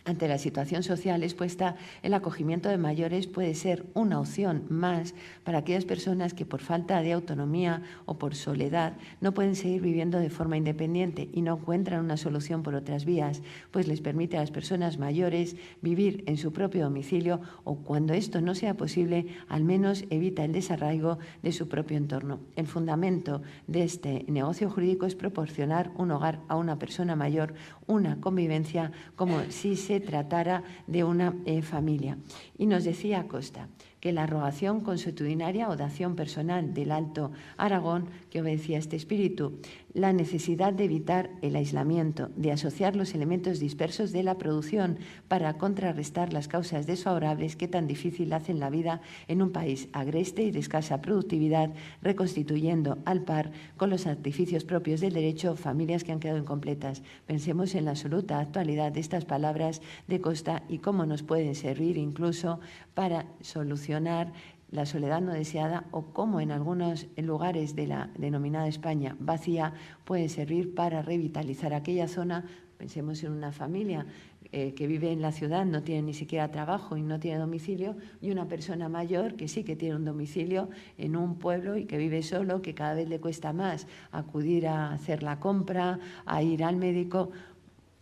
Ante la situación social expuesta, el acogimiento de mayores puede ser una opción más para aquellas personas que por falta de autonomía o por soledad no pueden seguir viviendo de forma independiente y no encuentran una solución por otras vías, pues les permite a las personas mayores vivir en su propio domicilio o, cuando esto no sea posible, al menos evita el desarraigo de su propio entorno. El fundamento de este negocio jurídico es proporcionar un hogar a una persona mayor, una convivencia como si se tratara de una familia. Y nos decía Costa, que la rogación consuetudinaria o dación personal del Alto Aragón, que obedecía a este espíritu, la necesidad de evitar el aislamiento, de asociar los elementos dispersos de la producción para contrarrestar las causas desfavorables que tan difícil hacen la vida en un país agreste y de escasa productividad, reconstituyendo al par con los artificios propios del derecho familias que han quedado incompletas. Pensemos en la absoluta actualidad de estas palabras de Costa y cómo nos pueden servir incluso para solucionar la soledad no deseada o cómo en algunos lugares de la denominada España vacía puede servir para revitalizar aquella zona. Pensemos en una familia que vive en la ciudad, no tiene ni siquiera trabajo y no tiene domicilio, y una persona mayor que sí que tiene un domicilio en un pueblo y que vive solo, que cada vez le cuesta más acudir a hacer la compra, a ir al médico.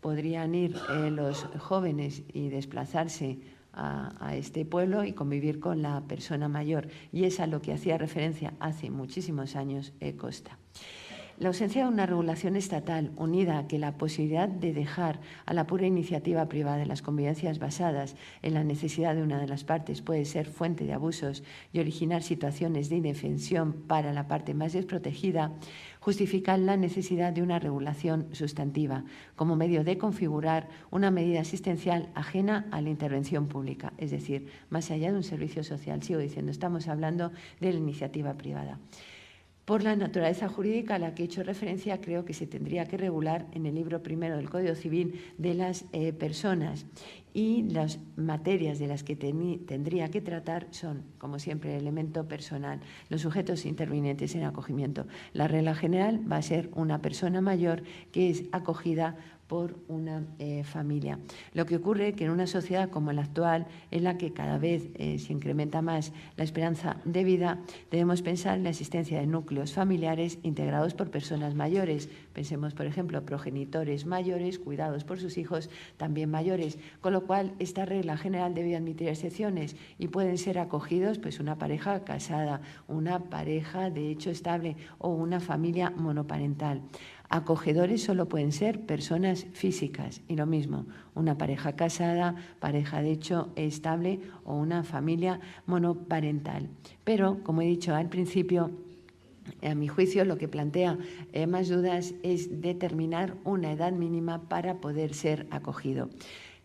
Podrían ir los jóvenes y desplazarse a este pueblo y convivir con la persona mayor. Y es a lo que hacía referencia hace muchísimos años Costa. La ausencia de una regulación estatal unida a que la posibilidad de dejar a la pura iniciativa privada de las convivencias basadas en la necesidad de una de las partes puede ser fuente de abusos y originar situaciones de indefensión para la parte más desprotegida, justifican la necesidad de una regulación sustantiva como medio de configurar una medida asistencial ajena a la intervención pública, es decir, más allá de un servicio social. Sigo diciendo, estamos hablando de la iniciativa privada. Por la naturaleza jurídica a la que he hecho referencia, creo que se tendría que regular en el libro primero del Código Civil de las personas, y las materias de las que tendría que tratar son, como siempre, el elemento personal, los sujetos intervinientes en acogimiento. La regla general va a ser una persona mayor que es acogida por una familia. Lo que ocurre es que en una sociedad como la actual, en la que cada vez se incrementa más la esperanza de vida, debemos pensar en la existencia de núcleos familiares integrados por personas mayores. Pensemos, por ejemplo, progenitores mayores, cuidados por sus hijos también mayores, con lo cual esta regla general debe admitir excepciones y pueden ser acogidos pues una pareja casada, una pareja de hecho estable o una familia monoparental. Acogedores solo pueden ser personas físicas y lo mismo, una pareja casada, pareja de hecho estable o una familia monoparental. Pero, como he dicho al principio, a mi juicio lo que plantea más dudas es determinar una edad mínima para poder ser acogido.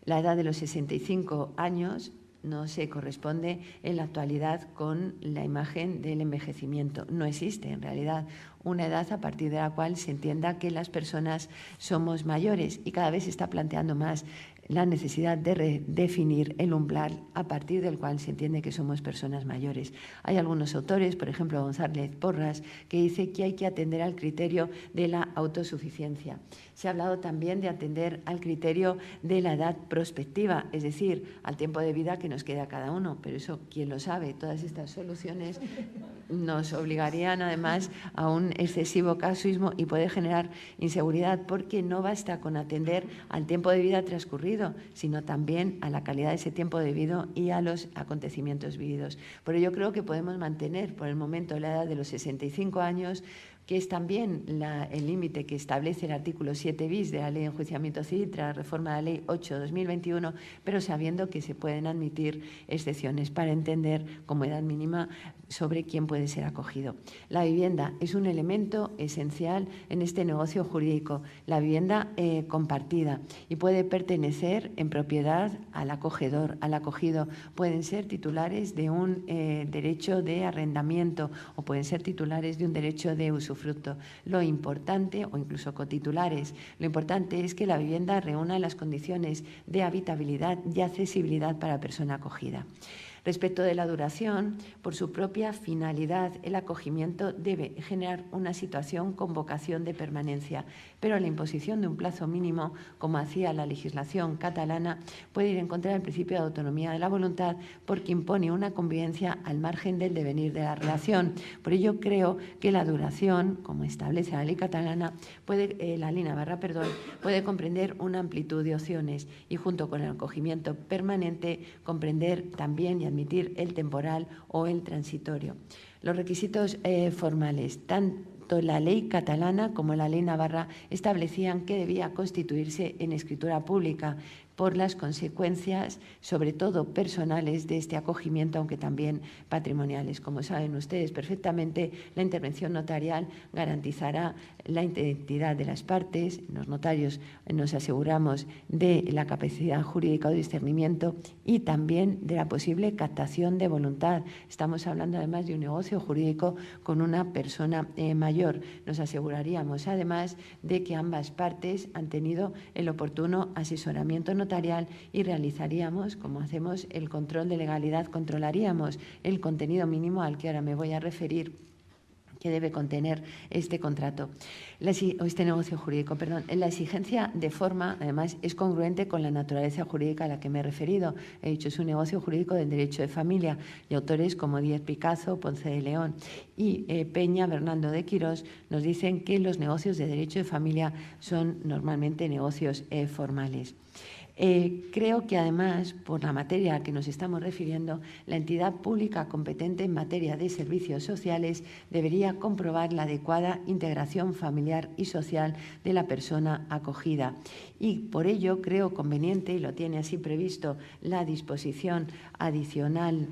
La edad de los 65 años no se corresponde en la actualidad con la imagen del envejecimiento. No existe, en realidad, una edad a partir de la cual se entienda que las personas somos mayores, y cada vez se está planteando más la necesidad de redefinir el umbral a partir del cual se entiende que somos personas mayores. Hay algunos autores, por ejemplo González Porras, que dice que hay que atender al criterio de la autosuficiencia. Se ha hablado también de atender al criterio de la edad prospectiva, es decir, al tiempo de vida que nos queda a cada uno, pero eso, ¿quién lo sabe? Todas estas soluciones nos obligarían además a un excesivo casuismo y puede generar inseguridad, porque no basta con atender al tiempo de vida transcurrido, sino también a la calidad de ese tiempo vivido y a los acontecimientos vividos. Por ello creo que podemos mantener por el momento la edad de los 65 años, que es también el límite que establece el artículo 7 bis de la Ley de Enjuiciamiento Civil tras la reforma de la Ley 8/2021, pero sabiendo que se pueden admitir excepciones para entender como edad mínima sobre quién puede ser acogido. La vivienda es un elemento esencial en este negocio jurídico, la vivienda compartida, y puede pertenecer en propiedad al acogedor, al acogido. Pueden ser titulares de un derecho de arrendamiento o pueden ser titulares de un derecho de usufructo. Lo importante, o incluso cotitulares, lo importante es que la vivienda reúna las condiciones de habitabilidad y accesibilidad para la persona acogida. Respecto de la duración, por su propia finalidad, el acogimiento debe generar una situación con vocación de permanencia, pero la imposición de un plazo mínimo, como hacía la legislación catalana, puede ir en contra del principio de autonomía de la voluntad, porque impone una convivencia al margen del devenir de la relación. Por ello, creo que la duración, como establece la ley catalana, la ley navarra, puede comprender una amplitud de opciones y, junto con el acogimiento permanente, comprender también y admitir el temporal o el transitorio. Los requisitos formales, tanto la ley catalana como la ley navarra establecían que debía constituirse en escritura pública por las consecuencias, sobre todo personales, de este acogimiento, aunque también patrimoniales. Como saben ustedes perfectamente, la intervención notarial garantizará la identidad de las partes. Los notarios nos aseguramos de la capacidad jurídica o de discernimiento y también de la posible captación de voluntad. Estamos hablando además de un negocio jurídico con una persona mayor. Nos aseguraríamos además de que ambas partes han tenido el oportuno asesoramiento notarial y realizaríamos, como hacemos, el control de legalidad, controlaríamos el contenido mínimo al que ahora me voy a referir, que debe contener este contrato, este negocio jurídico. La exigencia de forma, además, es congruente con la naturaleza jurídica a la que me he referido. He dicho, es un negocio jurídico del derecho de familia, y autores como Díez Picazo, Ponce de León y Peña, Bernardo de Quirós, nos dicen que los negocios de derecho de familia son normalmente negocios formales. Creo que además, por la materia a la que nos estamos refiriendo, la entidad pública competente en materia de servicios sociales debería comprobar la adecuada integración familiar y social de la persona acogida. Y por ello creo conveniente, y lo tiene así previsto la disposición adicional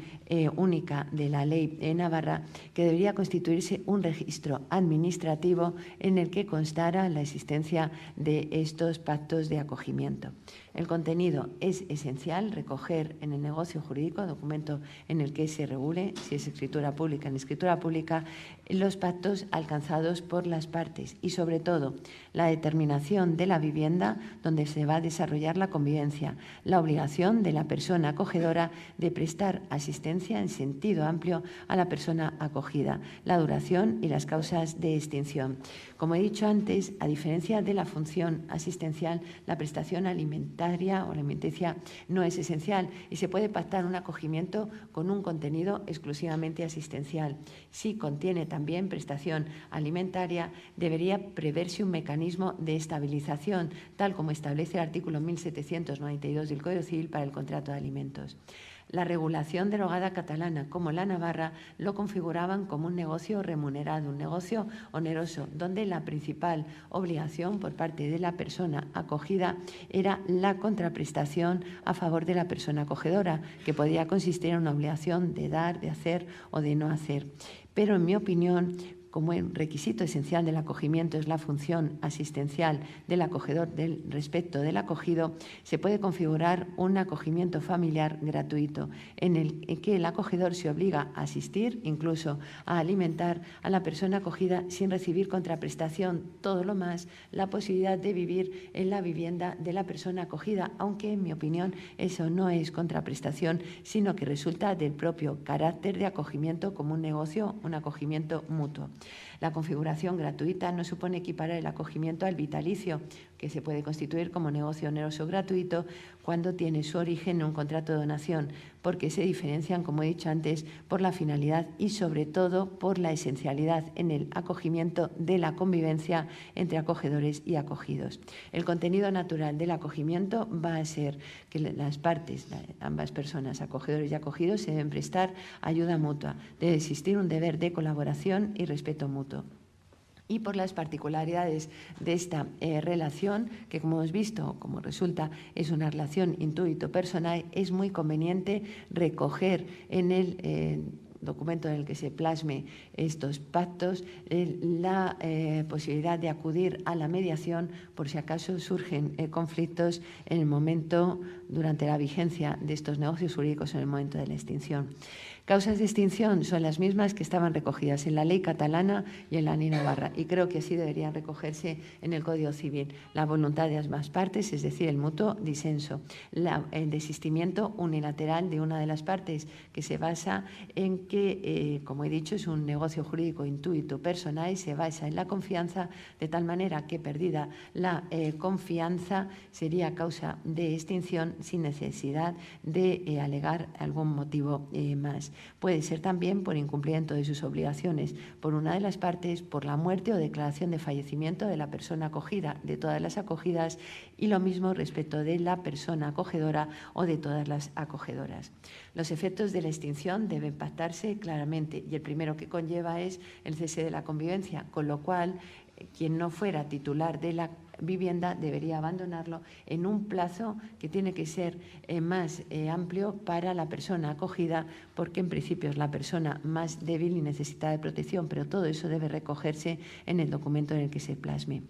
única de la ley navarra, que debería constituirse un registro administrativo en el que constara la existencia de estos pactos de acogimiento. El contenido es esencial, recoger en el negocio jurídico, documento en el que se regule, si es escritura pública, en escritura pública, los pactos alcanzados por las partes y, sobre todo, la determinación de la vivienda donde se va a desarrollar la convivencia, la obligación de la persona acogedora de prestar asistencia en sentido amplio a la persona acogida, la duración y las causas de extinción. Como he dicho antes, a diferencia de la función asistencial, la prestación alimentaria o alimenticia no es esencial y se puede pactar un acogimiento con un contenido exclusivamente asistencial. Si contiene también prestación alimentaria, debería preverse un mecanismo de estabilización, tal como establece el artículo 1792 del Código Civil para el contrato de alimentos. La regulación derogada catalana como la navarra lo configuraban como un negocio remunerado, un negocio oneroso, donde la principal obligación por parte de la persona acogida era la contraprestación a favor de la persona acogedora, que podía consistir en una obligación de dar, de hacer o de no hacer. Pero, en mi opinión, como el requisito esencial del acogimiento es la función asistencial del acogedor respecto del acogido, se puede configurar un acogimiento familiar gratuito en el que el acogedor se obliga a asistir, incluso a alimentar a la persona acogida sin recibir contraprestación, todo lo más la posibilidad de vivir en la vivienda de la persona acogida, aunque en mi opinión eso no es contraprestación, sino que resulta del propio carácter de acogimiento como un negocio, un acogimiento mutuo. La configuración gratuita no supone equiparar el acogimiento al vitalicio, que se puede constituir como negocio oneroso gratuito cuando tiene su origen en un contrato de donación, porque se diferencian, como he dicho antes, por la finalidad y, sobre todo, por la esencialidad en el acogimiento de la convivencia entre acogedores y acogidos. El contenido natural del acogimiento va a ser que las partes, ambas personas, acogedores y acogidos, se deben prestar ayuda mutua. Debe existir un deber de colaboración y respeto mutuo. Y por las particularidades de esta relación, que como hemos visto, como resulta, es una relación intuito-personal, es muy conveniente recoger en el documento en el que se plasme estos pactos la posibilidad de acudir a la mediación por si acaso surgen conflictos en el momento, durante la vigencia de estos negocios jurídicos, en el momento de la extinción. Causas de extinción son las mismas que estaban recogidas en la ley catalana y en la ley navarra, y creo que así deberían recogerse en el Código Civil. La voluntad de ambas partes, es decir, el mutuo disenso, el desistimiento unilateral de una de las partes, que se basa en que, como he dicho, es un negocio jurídico intuito personal y se basa en la confianza, de tal manera que, perdida la confianza, sería causa de extinción sin necesidad de alegar algún motivo más. más. Puede ser también por incumplimiento de sus obligaciones por una de las partes, por la muerte o declaración de fallecimiento de la persona acogida, de todas las acogidas, y lo mismo respecto de la persona acogedora o de todas las acogedoras. Los efectos de la extinción deben pactarse claramente y el primero que conlleva es el cese de la convivencia, con lo cual quien no fuera titular de la vivienda debería abandonarlo en un plazo que tiene que ser más amplio para la persona acogida, porque en principio es la persona más débil y necesita de protección, pero todo eso debe recogerse en el documento en el que se plasme.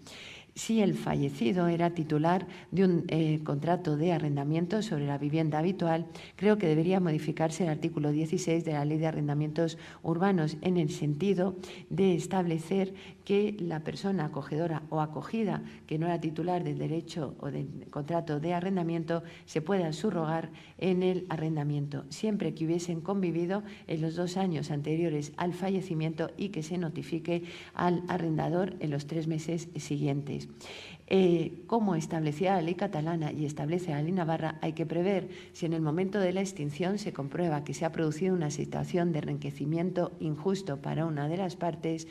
Si el fallecido era titular de un contrato de arrendamiento sobre la vivienda habitual, creo que debería modificarse el artículo 16 de la Ley de Arrendamientos Urbanos en el sentido de establecer que la persona acogedora o acogida que no era titular del derecho o del contrato de arrendamiento se pueda subrogar en el arrendamiento, siempre que hubiesen convivido en los 2 años anteriores al fallecimiento y que se notifique al arrendador en los 3 meses siguientes. Como establecía la ley catalana y establece la ley navarra, hay que prever si en el momento de la extinción se comprueba que se ha producido una situación de enriquecimiento injusto para una de las partes,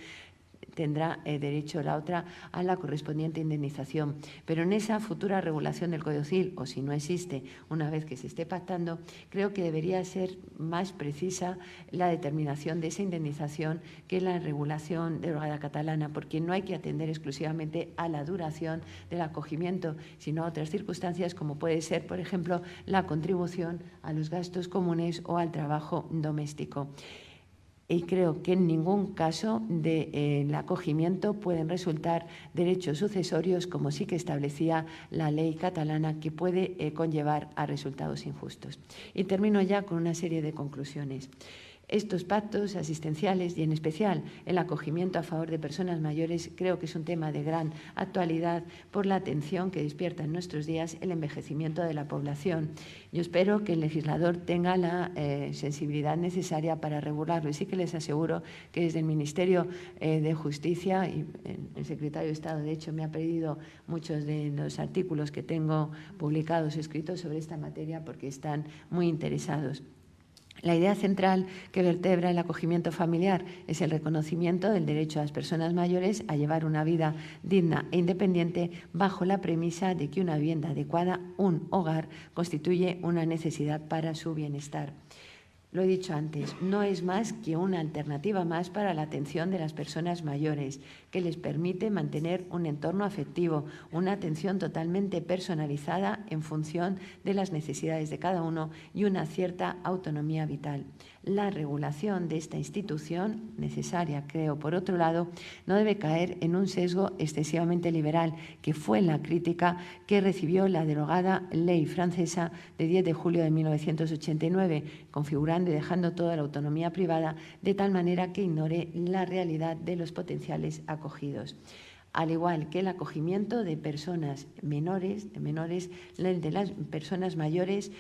tendrá derecho la otra a la correspondiente indemnización. Pero en esa futura regulación del Código Civil, o si no existe, una vez que se esté pactando, creo que debería ser más precisa la determinación de esa indemnización que la regulación derogada catalana, porque no hay que atender exclusivamente a la duración del acogimiento, sino a otras circunstancias como puede ser, por ejemplo, la contribución a los gastos comunes o al trabajo doméstico. Y creo que en ningún caso del acogimiento pueden resultar derechos sucesorios, como sí que establecía la ley catalana, que puede conllevar a resultados injustos. Y termino ya con una serie de conclusiones. Estos pactos asistenciales y en especial el acogimiento a favor de personas mayores creo que es un tema de gran actualidad por la atención que despierta en nuestros días el envejecimiento de la población. Yo espero que el legislador tenga la sensibilidad necesaria para regularlo y sí que les aseguro que desde el Ministerio de Justicia y el secretario de Estado, de hecho, me ha pedido muchos de los artículos que tengo publicados, escritos sobre esta materia porque están muy interesados. La idea central que vertebra el acogimiento familiar es el reconocimiento del derecho a las personas mayores a llevar una vida digna e independiente bajo la premisa de que una vivienda adecuada, un hogar, constituye una necesidad para su bienestar. Lo he dicho antes, no es más que una alternativa más para la atención de las personas mayores, que les permite mantener un entorno afectivo, una atención totalmente personalizada en función de las necesidades de cada uno y una cierta autonomía vital. La regulación de esta institución, necesaria, creo, por otro lado, no debe caer en un sesgo excesivamente liberal, que fue la crítica que recibió la derogada ley francesa de 10 de julio de 1989, configurando y dejando toda la autonomía privada de tal manera que ignore la realidad de los potenciales acogidos. Al igual que el acogimiento de personas menores, de las personas mayores,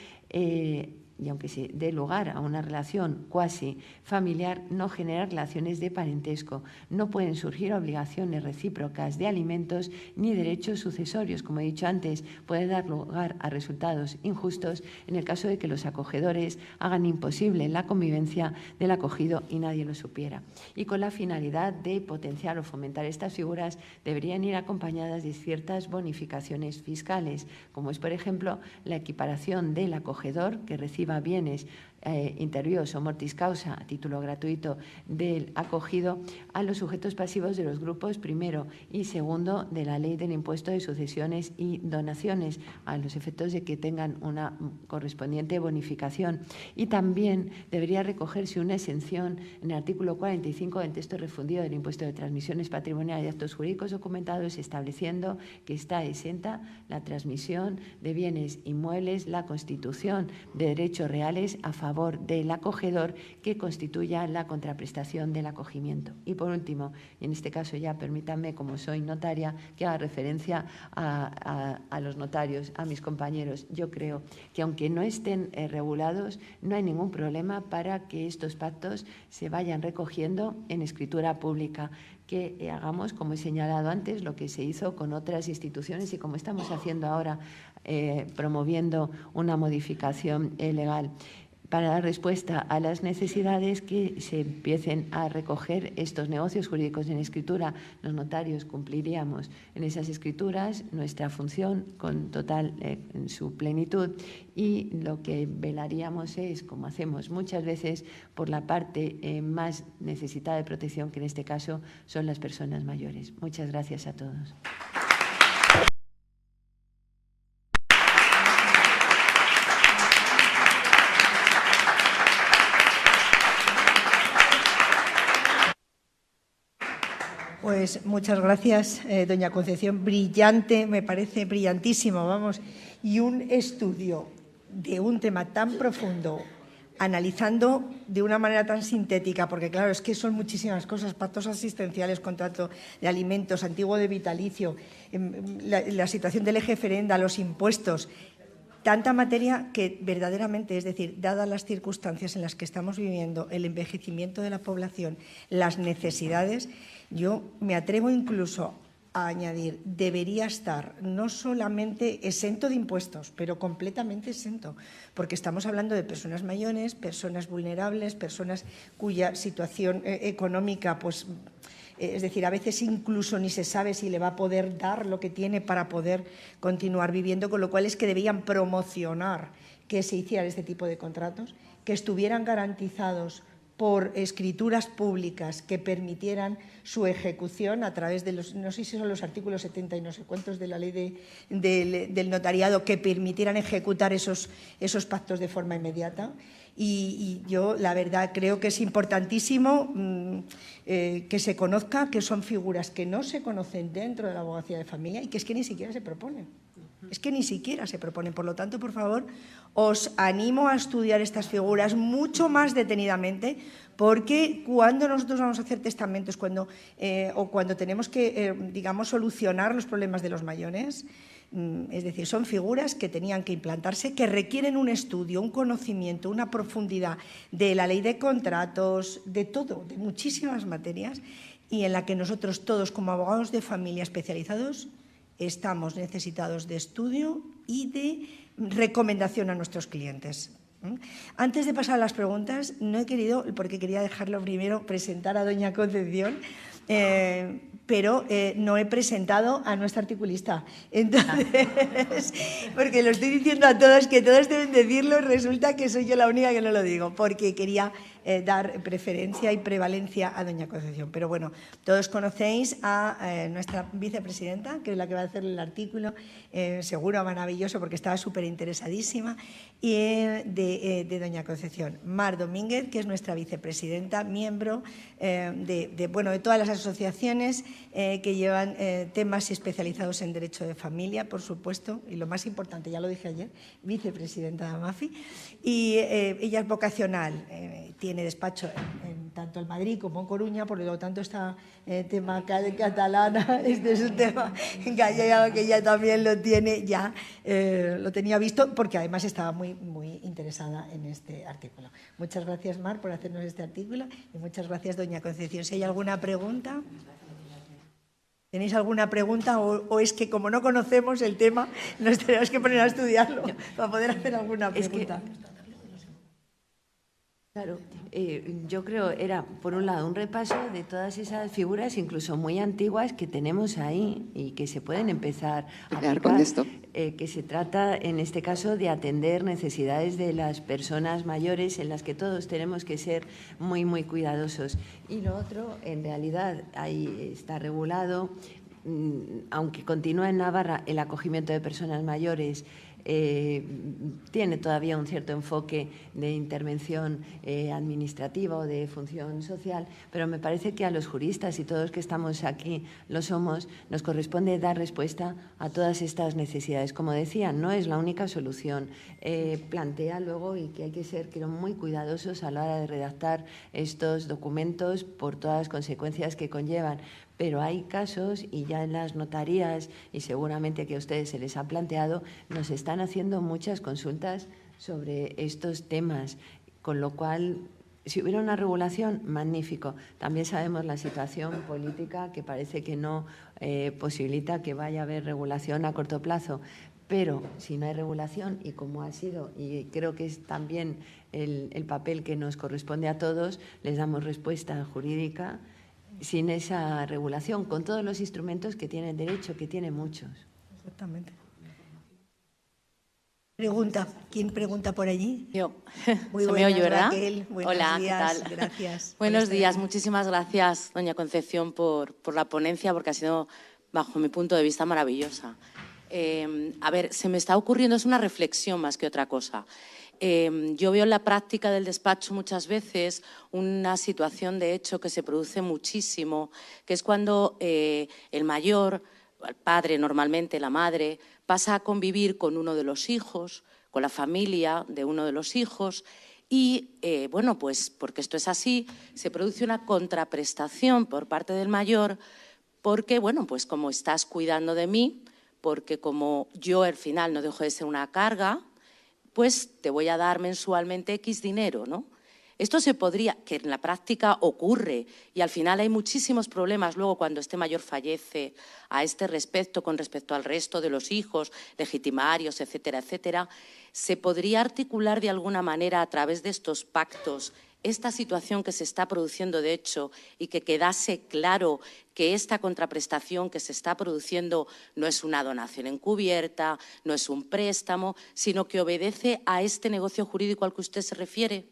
y aunque se dé lugar a una relación cuasi familiar, no genera relaciones de parentesco. No pueden surgir obligaciones recíprocas de alimentos ni derechos sucesorios. Como he dicho antes, puede dar lugar a resultados injustos en el caso de que los acogedores hagan imposible la convivencia del acogido y nadie lo supiera. Y con la finalidad de potenciar o fomentar estas figuras, deberían ir acompañadas de ciertas bonificaciones fiscales, como es, por ejemplo, la equiparación del acogedor que reciba bienes interviews o mortis causa a título gratuito del acogido a los sujetos pasivos de los grupos primero y segundo de la ley del impuesto de sucesiones y donaciones, a los efectos de que tengan una correspondiente bonificación. Y también debería recogerse una exención en el artículo 45 del texto refundido del impuesto de transmisiones patrimoniales y actos jurídicos documentados, estableciendo que está exenta la transmisión de bienes inmuebles, la constitución de derechos reales a favor del acogedor que constituya la contraprestación del acogimiento. Y por último, y en este caso ya permítanme, como soy notaria, que haga referencia a los notarios, a mis compañeros. Yo creo que aunque no estén regulados, no hay ningún problema para que estos pactos se vayan recogiendo en escritura pública, que hagamos, como he señalado antes, lo que se hizo con otras instituciones y como estamos haciendo ahora, promoviendo una modificación legal. para dar respuesta a las necesidades, que se empiecen a recoger estos negocios jurídicos en escritura. Los notarios cumpliríamos en esas escrituras nuestra función con total, en su plenitud, y lo que velaríamos es, como hacemos muchas veces, por la parte más necesitada de protección, que en este caso son las personas mayores. Muchas gracias a todos. Pues muchas gracias, doña Concepción. Brillante, me parece brillantísimo, vamos. Y un estudio de un tema tan profundo, analizando de una manera tan sintética, porque claro, es que son muchísimas cosas: pactos asistenciales, contrato de alimentos, antiguo de vitalicio, la situación del eje ferenda, los impuestos. Tanta materia que verdaderamente, es decir, dadas las circunstancias en las que estamos viviendo, el envejecimiento de la población, las necesidades, yo me atrevo incluso a añadir, debería estar no solamente exento de impuestos, pero completamente exento, porque estamos hablando de personas mayores, personas vulnerables, personas cuya situación económica, pues, es decir, a veces incluso ni se sabe si le va a poder dar lo que tiene para poder continuar viviendo, con lo cual es que debían promocionar que se hicieran este tipo de contratos, que estuvieran garantizados por escrituras públicas que permitieran su ejecución a través de los, no sé si son los artículos 70 y no sé cuántos de la ley del notariado, que permitieran ejecutar esos pactos de forma inmediata. Y yo, la verdad, creo que es importantísimo que se conozca que son figuras que no se conocen dentro de la abogacía de familia y que es que ni siquiera se proponen. Es que ni siquiera se proponen. Por lo tanto, por favor, os animo a estudiar estas figuras mucho más detenidamente, porque cuando nosotros vamos a hacer testamentos, o cuando tenemos que, digamos, solucionar los problemas de los mayores, es decir, son figuras que tenían que implantarse, que requieren un estudio, un conocimiento, una profundidad de la ley de contratos, de todo, de muchísimas materias, y en la que nosotros todos, como abogados de familia especializados, estamos necesitados de estudio y de recomendación a nuestros clientes. Antes de pasar a las preguntas, no he querido, porque quería dejarlo primero, presentar a doña Concepción, pero no he presentado a nuestra articulista. Entonces, porque lo estoy diciendo a todos, que todos deben decirlo, resulta que soy yo la única que no lo digo, porque quería dar preferencia y prevalencia a doña Concepción. Pero bueno, todos conocéis a nuestra vicepresidenta, que es la que va a hacer el artículo, seguro maravilloso, porque estaba súper interesadísima, y de doña Concepción. Mar Domínguez, que es nuestra vicepresidenta, miembro de todas las asociaciones que llevan temas especializados en derecho de familia, por supuesto, y lo más importante, ya lo dije ayer, vicepresidenta de AMAFI, y ella es vocacional, tiene despacho tanto en Madrid como en Coruña, por lo tanto este tema catalana, este es un tema gallego que ella también lo tiene ya, lo tenía visto, porque además estaba muy, muy interesada en este artículo. Muchas gracias, Mar, por hacernos este artículo, y muchas gracias, doña Concepción. Si hay alguna pregunta... ¿Tenéis alguna pregunta o es que como no conocemos el tema nos tenemos que poner a estudiarlo para poder hacer alguna pregunta? Claro, yo creo era, por un lado, un repaso de todas esas figuras, incluso muy antiguas, que tenemos ahí y que se pueden empezar a aplicar, que se trata, en este caso, de atender necesidades de las personas mayores, en las que todos tenemos que ser muy, muy cuidadosos. Y lo otro, en realidad, ahí está regulado, aunque continúa en Navarra el acogimiento de personas mayores, tiene todavía un cierto enfoque de intervención administrativa o de función social, pero me parece que a los juristas y todos que estamos aquí lo somos, nos corresponde dar respuesta a todas estas necesidades. Como decía, no es la única solución. Plantea luego y que hay que ser, creo, muy cuidadosos a la hora de redactar estos documentos por todas las consecuencias que conllevan. Pero hay casos, y ya en las notarías, y seguramente que a ustedes se les ha planteado, nos están haciendo muchas consultas sobre estos temas, con lo cual, si hubiera una regulación, magnífico. También sabemos la situación política, que parece que no posibilita que vaya a haber regulación a corto plazo, Pero si no hay regulación, y como ha sido, y creo que es también el papel que nos corresponde a todos, les damos respuesta jurídica sin esa regulación, con todos los instrumentos que tiene el derecho, que tiene muchos. Exactamente. Pregunta. ¿Quién pregunta por allí? Yo. Muy Se me oye, ¿verdad? Raquel. Buenos Hola, días. ¿qué tal? Gracias. Buenos días. Muchísimas gracias, doña Concepción, por la ponencia, porque ha sido, bajo mi punto de vista, maravillosa. A ver, se me está ocurriendo, es una reflexión más que otra cosa. Yo veo en la práctica del despacho muchas veces una situación de hecho que se produce muchísimo, que es cuando el mayor, el padre normalmente, la madre, pasa a convivir con uno de los hijos, con la familia de uno de los hijos y, bueno, pues porque esto es así, se produce una contraprestación por parte del mayor porque, bueno, pues como estás cuidando de mí, porque como yo al final no dejo de ser una carga, pues te voy a dar mensualmente X dinero, ¿no? Esto se podría, que en la práctica ocurre y al final hay muchísimos problemas luego cuando este mayor fallece a este respecto con respecto al resto de los hijos, legitimarios, etcétera, etcétera. ¿Se podría articular de alguna manera a través de estos pactos esta situación que se está produciendo de hecho y que quedase claro que esta contraprestación que se está produciendo no es una donación encubierta, no es un préstamo, sino que obedece a este negocio jurídico al que usted se refiere?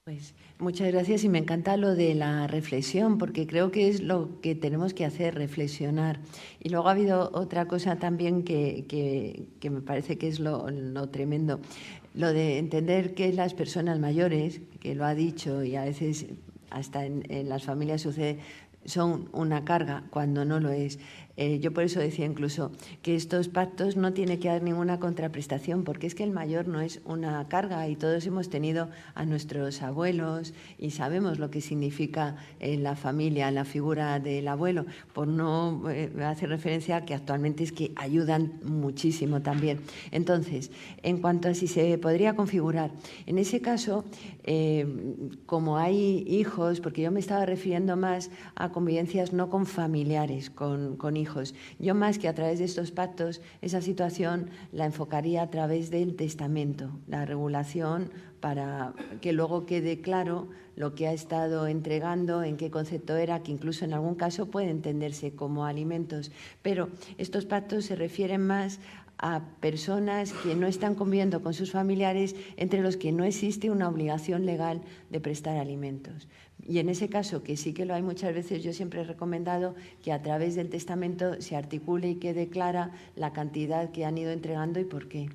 Pues muchas gracias y me encanta lo de la reflexión porque creo que es lo que tenemos que hacer, reflexionar. Y luego ha habido otra cosa también que me parece que es lo tremendo, lo de entender que las personas mayores, que lo ha dicho y a veces hasta en las familias sucede, son una carga cuando no lo es. Yo por eso decía incluso que estos pactos no tiene que haber ninguna contraprestación porque es que el mayor no es una carga y todos hemos tenido a nuestros abuelos y sabemos lo que significa en la familia, la figura del abuelo, por no hacer referencia a que actualmente es que ayudan muchísimo también. Entonces, en cuanto a si se podría configurar, en ese caso, como hay hijos, porque yo me estaba refiriendo más a convivencias no con familiares, con hijos. Yo más que a través de estos pactos, esa situación la enfocaría a través del testamento, la regulación para que luego quede claro lo que ha estado entregando, en qué concepto era, que incluso en algún caso puede entenderse como alimentos. Pero estos pactos se refieren más a personas que no están conviviendo con sus familiares, entre los que no existe una obligación legal de prestar alimentos. Y en ese caso, que sí que lo hay muchas veces, yo siempre he recomendado que a través del testamento se articule y quede clara la cantidad que han ido entregando y por qué.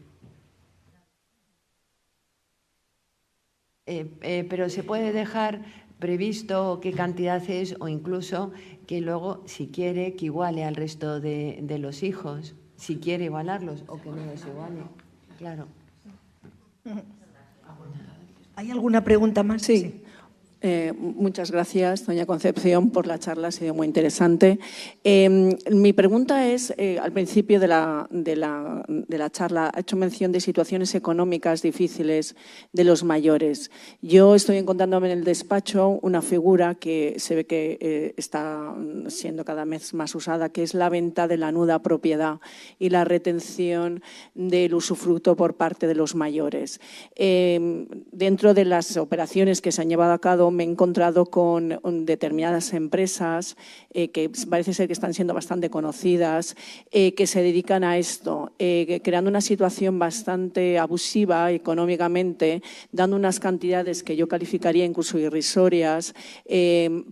Pero se puede dejar previsto qué cantidad es o incluso que luego, si quiere, que iguale al resto de los hijos, si quiere igualarlos o que no los iguale. Claro. ¿Hay alguna pregunta más? Sí. Muchas gracias, doña Concepción, por la charla, ha sido muy interesante. Mi pregunta es, al principio de la charla, ha hecho mención de situaciones económicas difíciles de los mayores. Yo estoy encontrándome en el despacho una figura que se ve que está siendo cada vez más usada, que es la venta de la nuda propiedad y la retención del usufructo por parte de los mayores. Dentro de las operaciones que se han llevado a cabo, me he encontrado con determinadas empresas que parece ser que están siendo bastante conocidas, que se dedican a esto, creando una situación bastante abusiva económicamente, dando unas cantidades que yo calificaría incluso irrisorias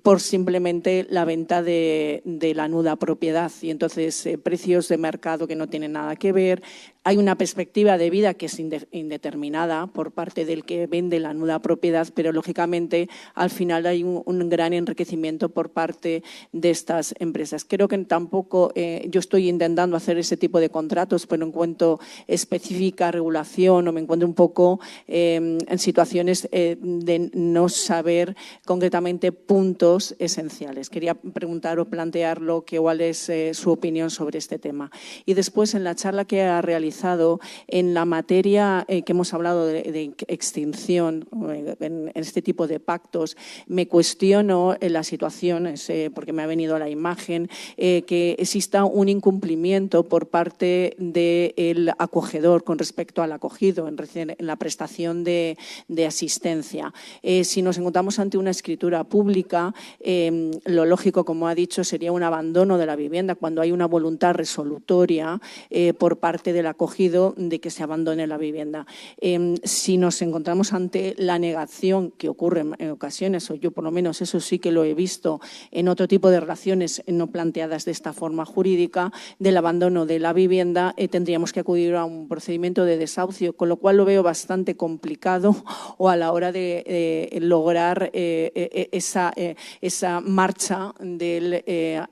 por simplemente la venta de la nuda propiedad. Y entonces precios de mercado que no tienen nada que ver. Hay una perspectiva de vida que es indeterminada por parte del que vende la nuda propiedad, pero lógicamente al final hay un gran enriquecimiento por parte de estas empresas. Creo que tampoco yo estoy intentando hacer ese tipo de contratos, pero encuentro específica regulación o me encuentro un poco en situaciones de no saber concretamente puntos esenciales. Quería preguntar o plantearlo, cuál es su opinión sobre este tema. Y después, en la charla que ha realizado, analizado en la materia que hemos hablado de extinción, en este tipo de pactos, me cuestiono la situación, porque me ha venido a la imagen, que exista un incumplimiento por parte del acogedor con respecto al acogido en la prestación de asistencia. Si nos encontramos ante una escritura pública, lo lógico, como ha dicho, sería un abandono de la vivienda cuando hay una voluntad resolutoria por parte del acogido de que se abandone la vivienda. Si nos encontramos ante la negación, que ocurre en ocasiones, o yo por lo menos eso sí que lo he visto en otro tipo de relaciones no planteadas de esta forma jurídica, del abandono de la vivienda, tendríamos que acudir a un procedimiento de desahucio, con lo cual lo veo bastante complicado o a la hora de lograr esa marcha de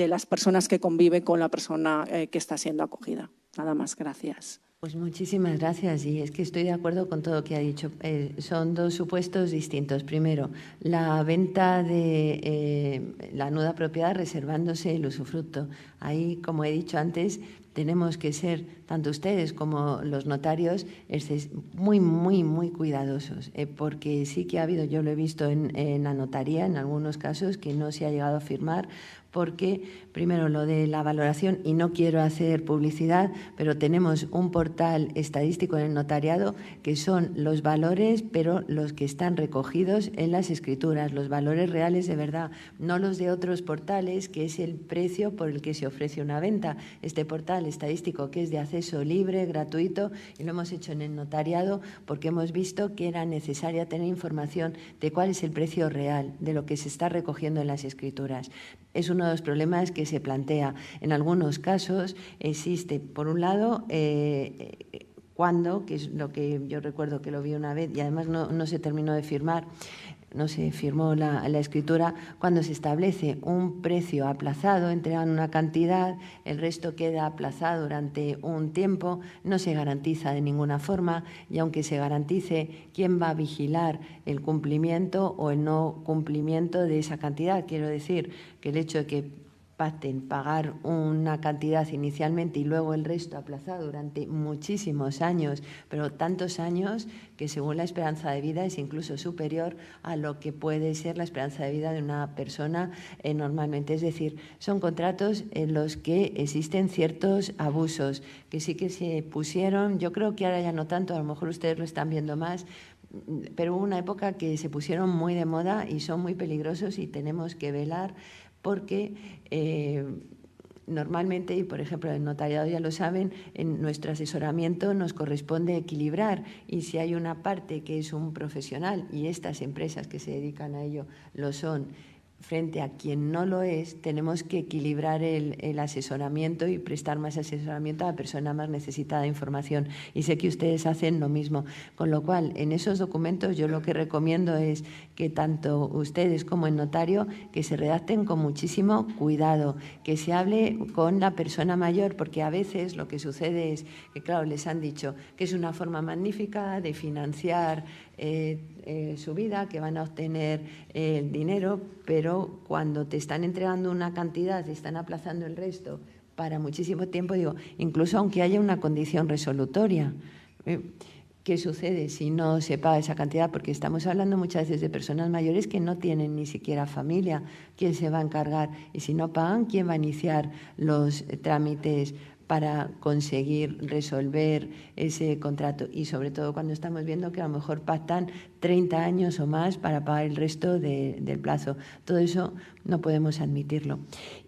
las personas que conviven con la persona que está siendo acogida. Nada más, gracias. Pues muchísimas gracias, y es que estoy de acuerdo con todo lo que ha dicho. Son dos supuestos distintos. Primero, la venta de la nuda propiedad reservándose el usufructo. Ahí, como he dicho antes, tenemos que ser, tanto ustedes como los notarios, muy cuidadosos, porque sí que ha habido, yo lo he visto en la notaría, en algunos casos, que no se ha llegado a firmar, porque, primero, lo de la valoración, y no quiero hacer publicidad, pero tenemos un portal estadístico en el notariado que son los valores, pero los que están recogidos en las escrituras, los valores reales de verdad, no los de otros portales, que es el precio por el que se ofrece una venta. Este portal estadístico, que es de acceso libre, gratuito, y lo hemos hecho en el notariado porque hemos visto que era necesaria tener información de cuál es el precio real de lo que se está recogiendo en las escrituras. Es uno de los problemas que se plantea. En algunos casos existe, por un lado, cuando, que es lo que yo recuerdo que lo vi una vez y además no se terminó de firmar, no se firmó la escritura, cuando se establece un precio aplazado, entregan una cantidad, el resto queda aplazado durante un tiempo, no se garantiza de ninguna forma, y aunque se garantice, ¿quién va a vigilar el cumplimiento o el no cumplimiento de esa cantidad? Quiero decir que el hecho de que pacten pagar una cantidad inicialmente y luego el resto aplazado durante muchísimos años, pero tantos años que según la esperanza de vida es incluso superior a lo que puede ser la esperanza de vida de una persona normalmente. Es decir, son contratos en los que existen ciertos abusos que sí que se pusieron, yo creo que ahora ya no tanto, a lo mejor ustedes lo están viendo más, pero hubo una época que se pusieron muy de moda y son muy peligrosos y tenemos que velar porque normalmente, y por ejemplo en notariado ya lo saben, en nuestro asesoramiento nos corresponde equilibrar, y si hay una parte que es un profesional, y estas empresas que se dedican a ello lo son, frente a quien no lo es, tenemos que equilibrar el asesoramiento y prestar más asesoramiento a la persona más necesitada de información. Y sé que ustedes hacen lo mismo. Con lo cual, en esos documentos yo lo que recomiendo es que tanto ustedes como el notario que se redacten con muchísimo cuidado, que se hable con la persona mayor, porque a veces lo que sucede es que, claro, les han dicho que es una forma magnífica de financiar su vida, que van a obtener el dinero, pero cuando te están entregando una cantidad, te están aplazando el resto para muchísimo tiempo, digo, incluso aunque haya una condición resolutoria, ¿qué sucede si no se paga esa cantidad? Porque estamos hablando muchas veces de personas mayores que no tienen ni siquiera familia. ¿Quién se va a encargar? Y si no pagan, ¿quién va a iniciar los trámites para conseguir resolver ese contrato? Y sobre todo cuando estamos viendo que a lo mejor pactan 30 años o más para pagar el resto del plazo. Todo eso no podemos admitirlo.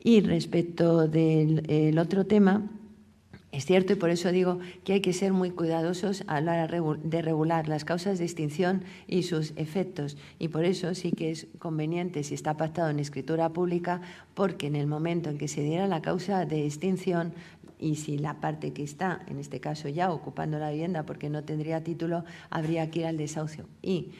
Y respecto del otro tema, es cierto, y por eso digo que hay que ser muy cuidadosos a la hora de regular las causas de extinción y sus efectos. Y por eso sí que es conveniente, si está pactado en escritura pública, porque en el momento en que se diera la causa de extinción, y si la parte que está, en este caso ya ocupando la vivienda porque no tendría título, habría que ir al desahucio. Y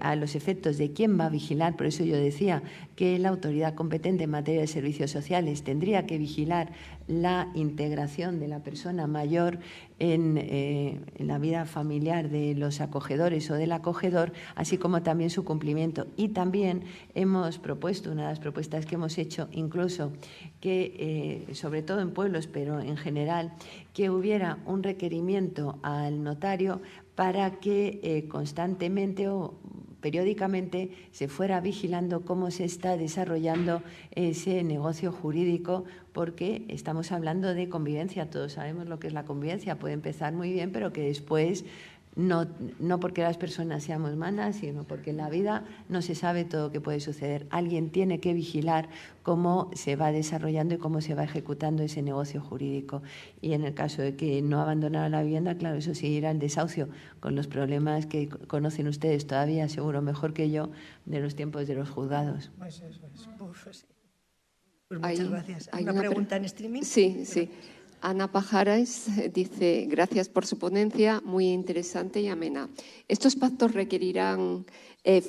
a los efectos de quién va a vigilar, por eso yo decía que la autoridad competente en materia de servicios sociales tendría que vigilar la integración de la persona mayor en la vida familiar de los acogedores o del acogedor, así como también su cumplimiento. Y también hemos propuesto, una de las propuestas que hemos hecho, incluso que, sobre todo en pueblos, pero en general, que hubiera un requerimiento al notario para que constantemente o periódicamente se fuera vigilando cómo se está desarrollando ese negocio jurídico, porque estamos hablando de convivencia. Todos sabemos lo que es la convivencia. Puede empezar muy bien, pero que después, no porque las personas seamos malas, sino porque en la vida no se sabe todo lo que puede suceder. Alguien tiene que vigilar cómo se va desarrollando y cómo se va ejecutando ese negocio jurídico. Y en el caso de que no abandonara la vivienda, claro, eso sí irá al desahucio, con los problemas que conocen ustedes todavía, seguro mejor que yo, de los tiempos de los juzgados. Pues eso es. Pues muchas gracias. ¿Hay una pregunta en streaming? Sí, sí. Ana Pajares dice, gracias por su ponencia, muy interesante y amena. ¿Estos pactos requerirán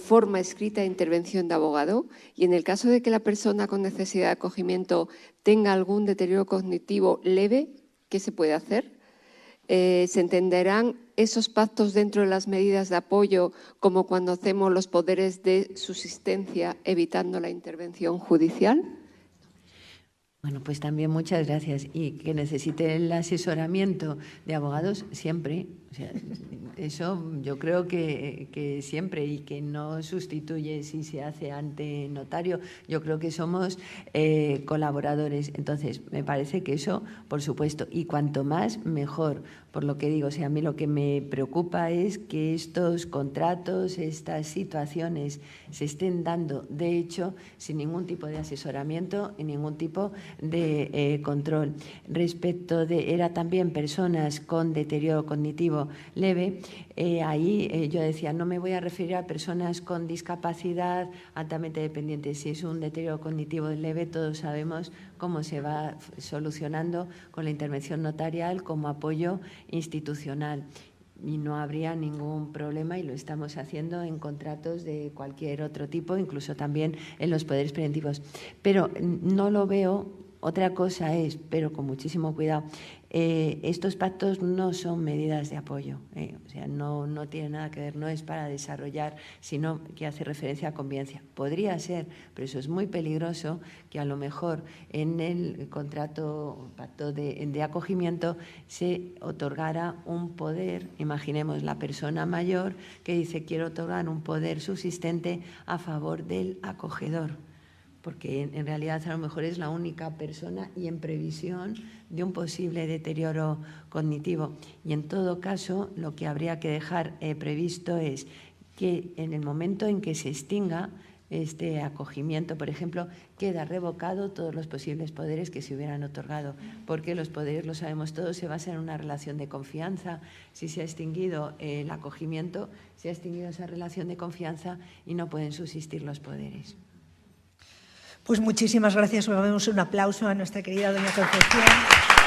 forma escrita e intervención de abogado? Y en el caso de que la persona con necesidad de acogimiento tenga algún deterioro cognitivo leve, ¿qué se puede hacer? ¿Se entenderán esos pactos dentro de las medidas de apoyo como cuando hacemos los poderes de subsistencia evitando la intervención judicial? Bueno, pues también muchas gracias. Y que necesite el asesoramiento de abogados siempre. O sea, eso yo creo que siempre, y que no sustituye si se hace ante notario. Yo creo que somos colaboradores. Entonces, me parece que eso, por supuesto, y cuanto más, mejor. Por lo que digo, o sea, a mí lo que me preocupa es que estos contratos, estas situaciones se estén dando, de hecho, sin ningún tipo de asesoramiento y ningún tipo de control. Respecto de, era también personas con deterioro cognitivo leve, ahí yo decía, no me voy a referir a personas con discapacidad altamente dependientes. Si es un deterioro cognitivo leve, todos sabemos cómo se va solucionando con la intervención notarial como apoyo institucional. Y no habría ningún problema, y lo estamos haciendo en contratos de cualquier otro tipo, incluso también en los poderes preventivos. Pero no lo veo. Otra cosa es, pero con muchísimo cuidado, estos pactos no son medidas de apoyo, o sea, no tiene nada que ver, no es para desarrollar, sino que hace referencia a convivencia. Podría ser, pero eso es muy peligroso, que a lo mejor en el contrato, pacto de acogimiento, se otorgara un poder. Imaginemos la persona mayor que dice, quiero otorgar un poder subsistente a favor del acogedor, porque en realidad a lo mejor es la única persona y en previsión de un posible deterioro cognitivo. Y en todo caso, lo que habría que dejar previsto es que en el momento en que se extinga este acogimiento, por ejemplo, queda revocado todos los posibles poderes que se hubieran otorgado, porque los poderes, lo sabemos todos, se basan en una relación de confianza. Si se ha extinguido el acogimiento, se ha extinguido esa relación de confianza y no pueden subsistir los poderes. Pues muchísimas gracias. Damos un aplauso a nuestra querida doña Concepción.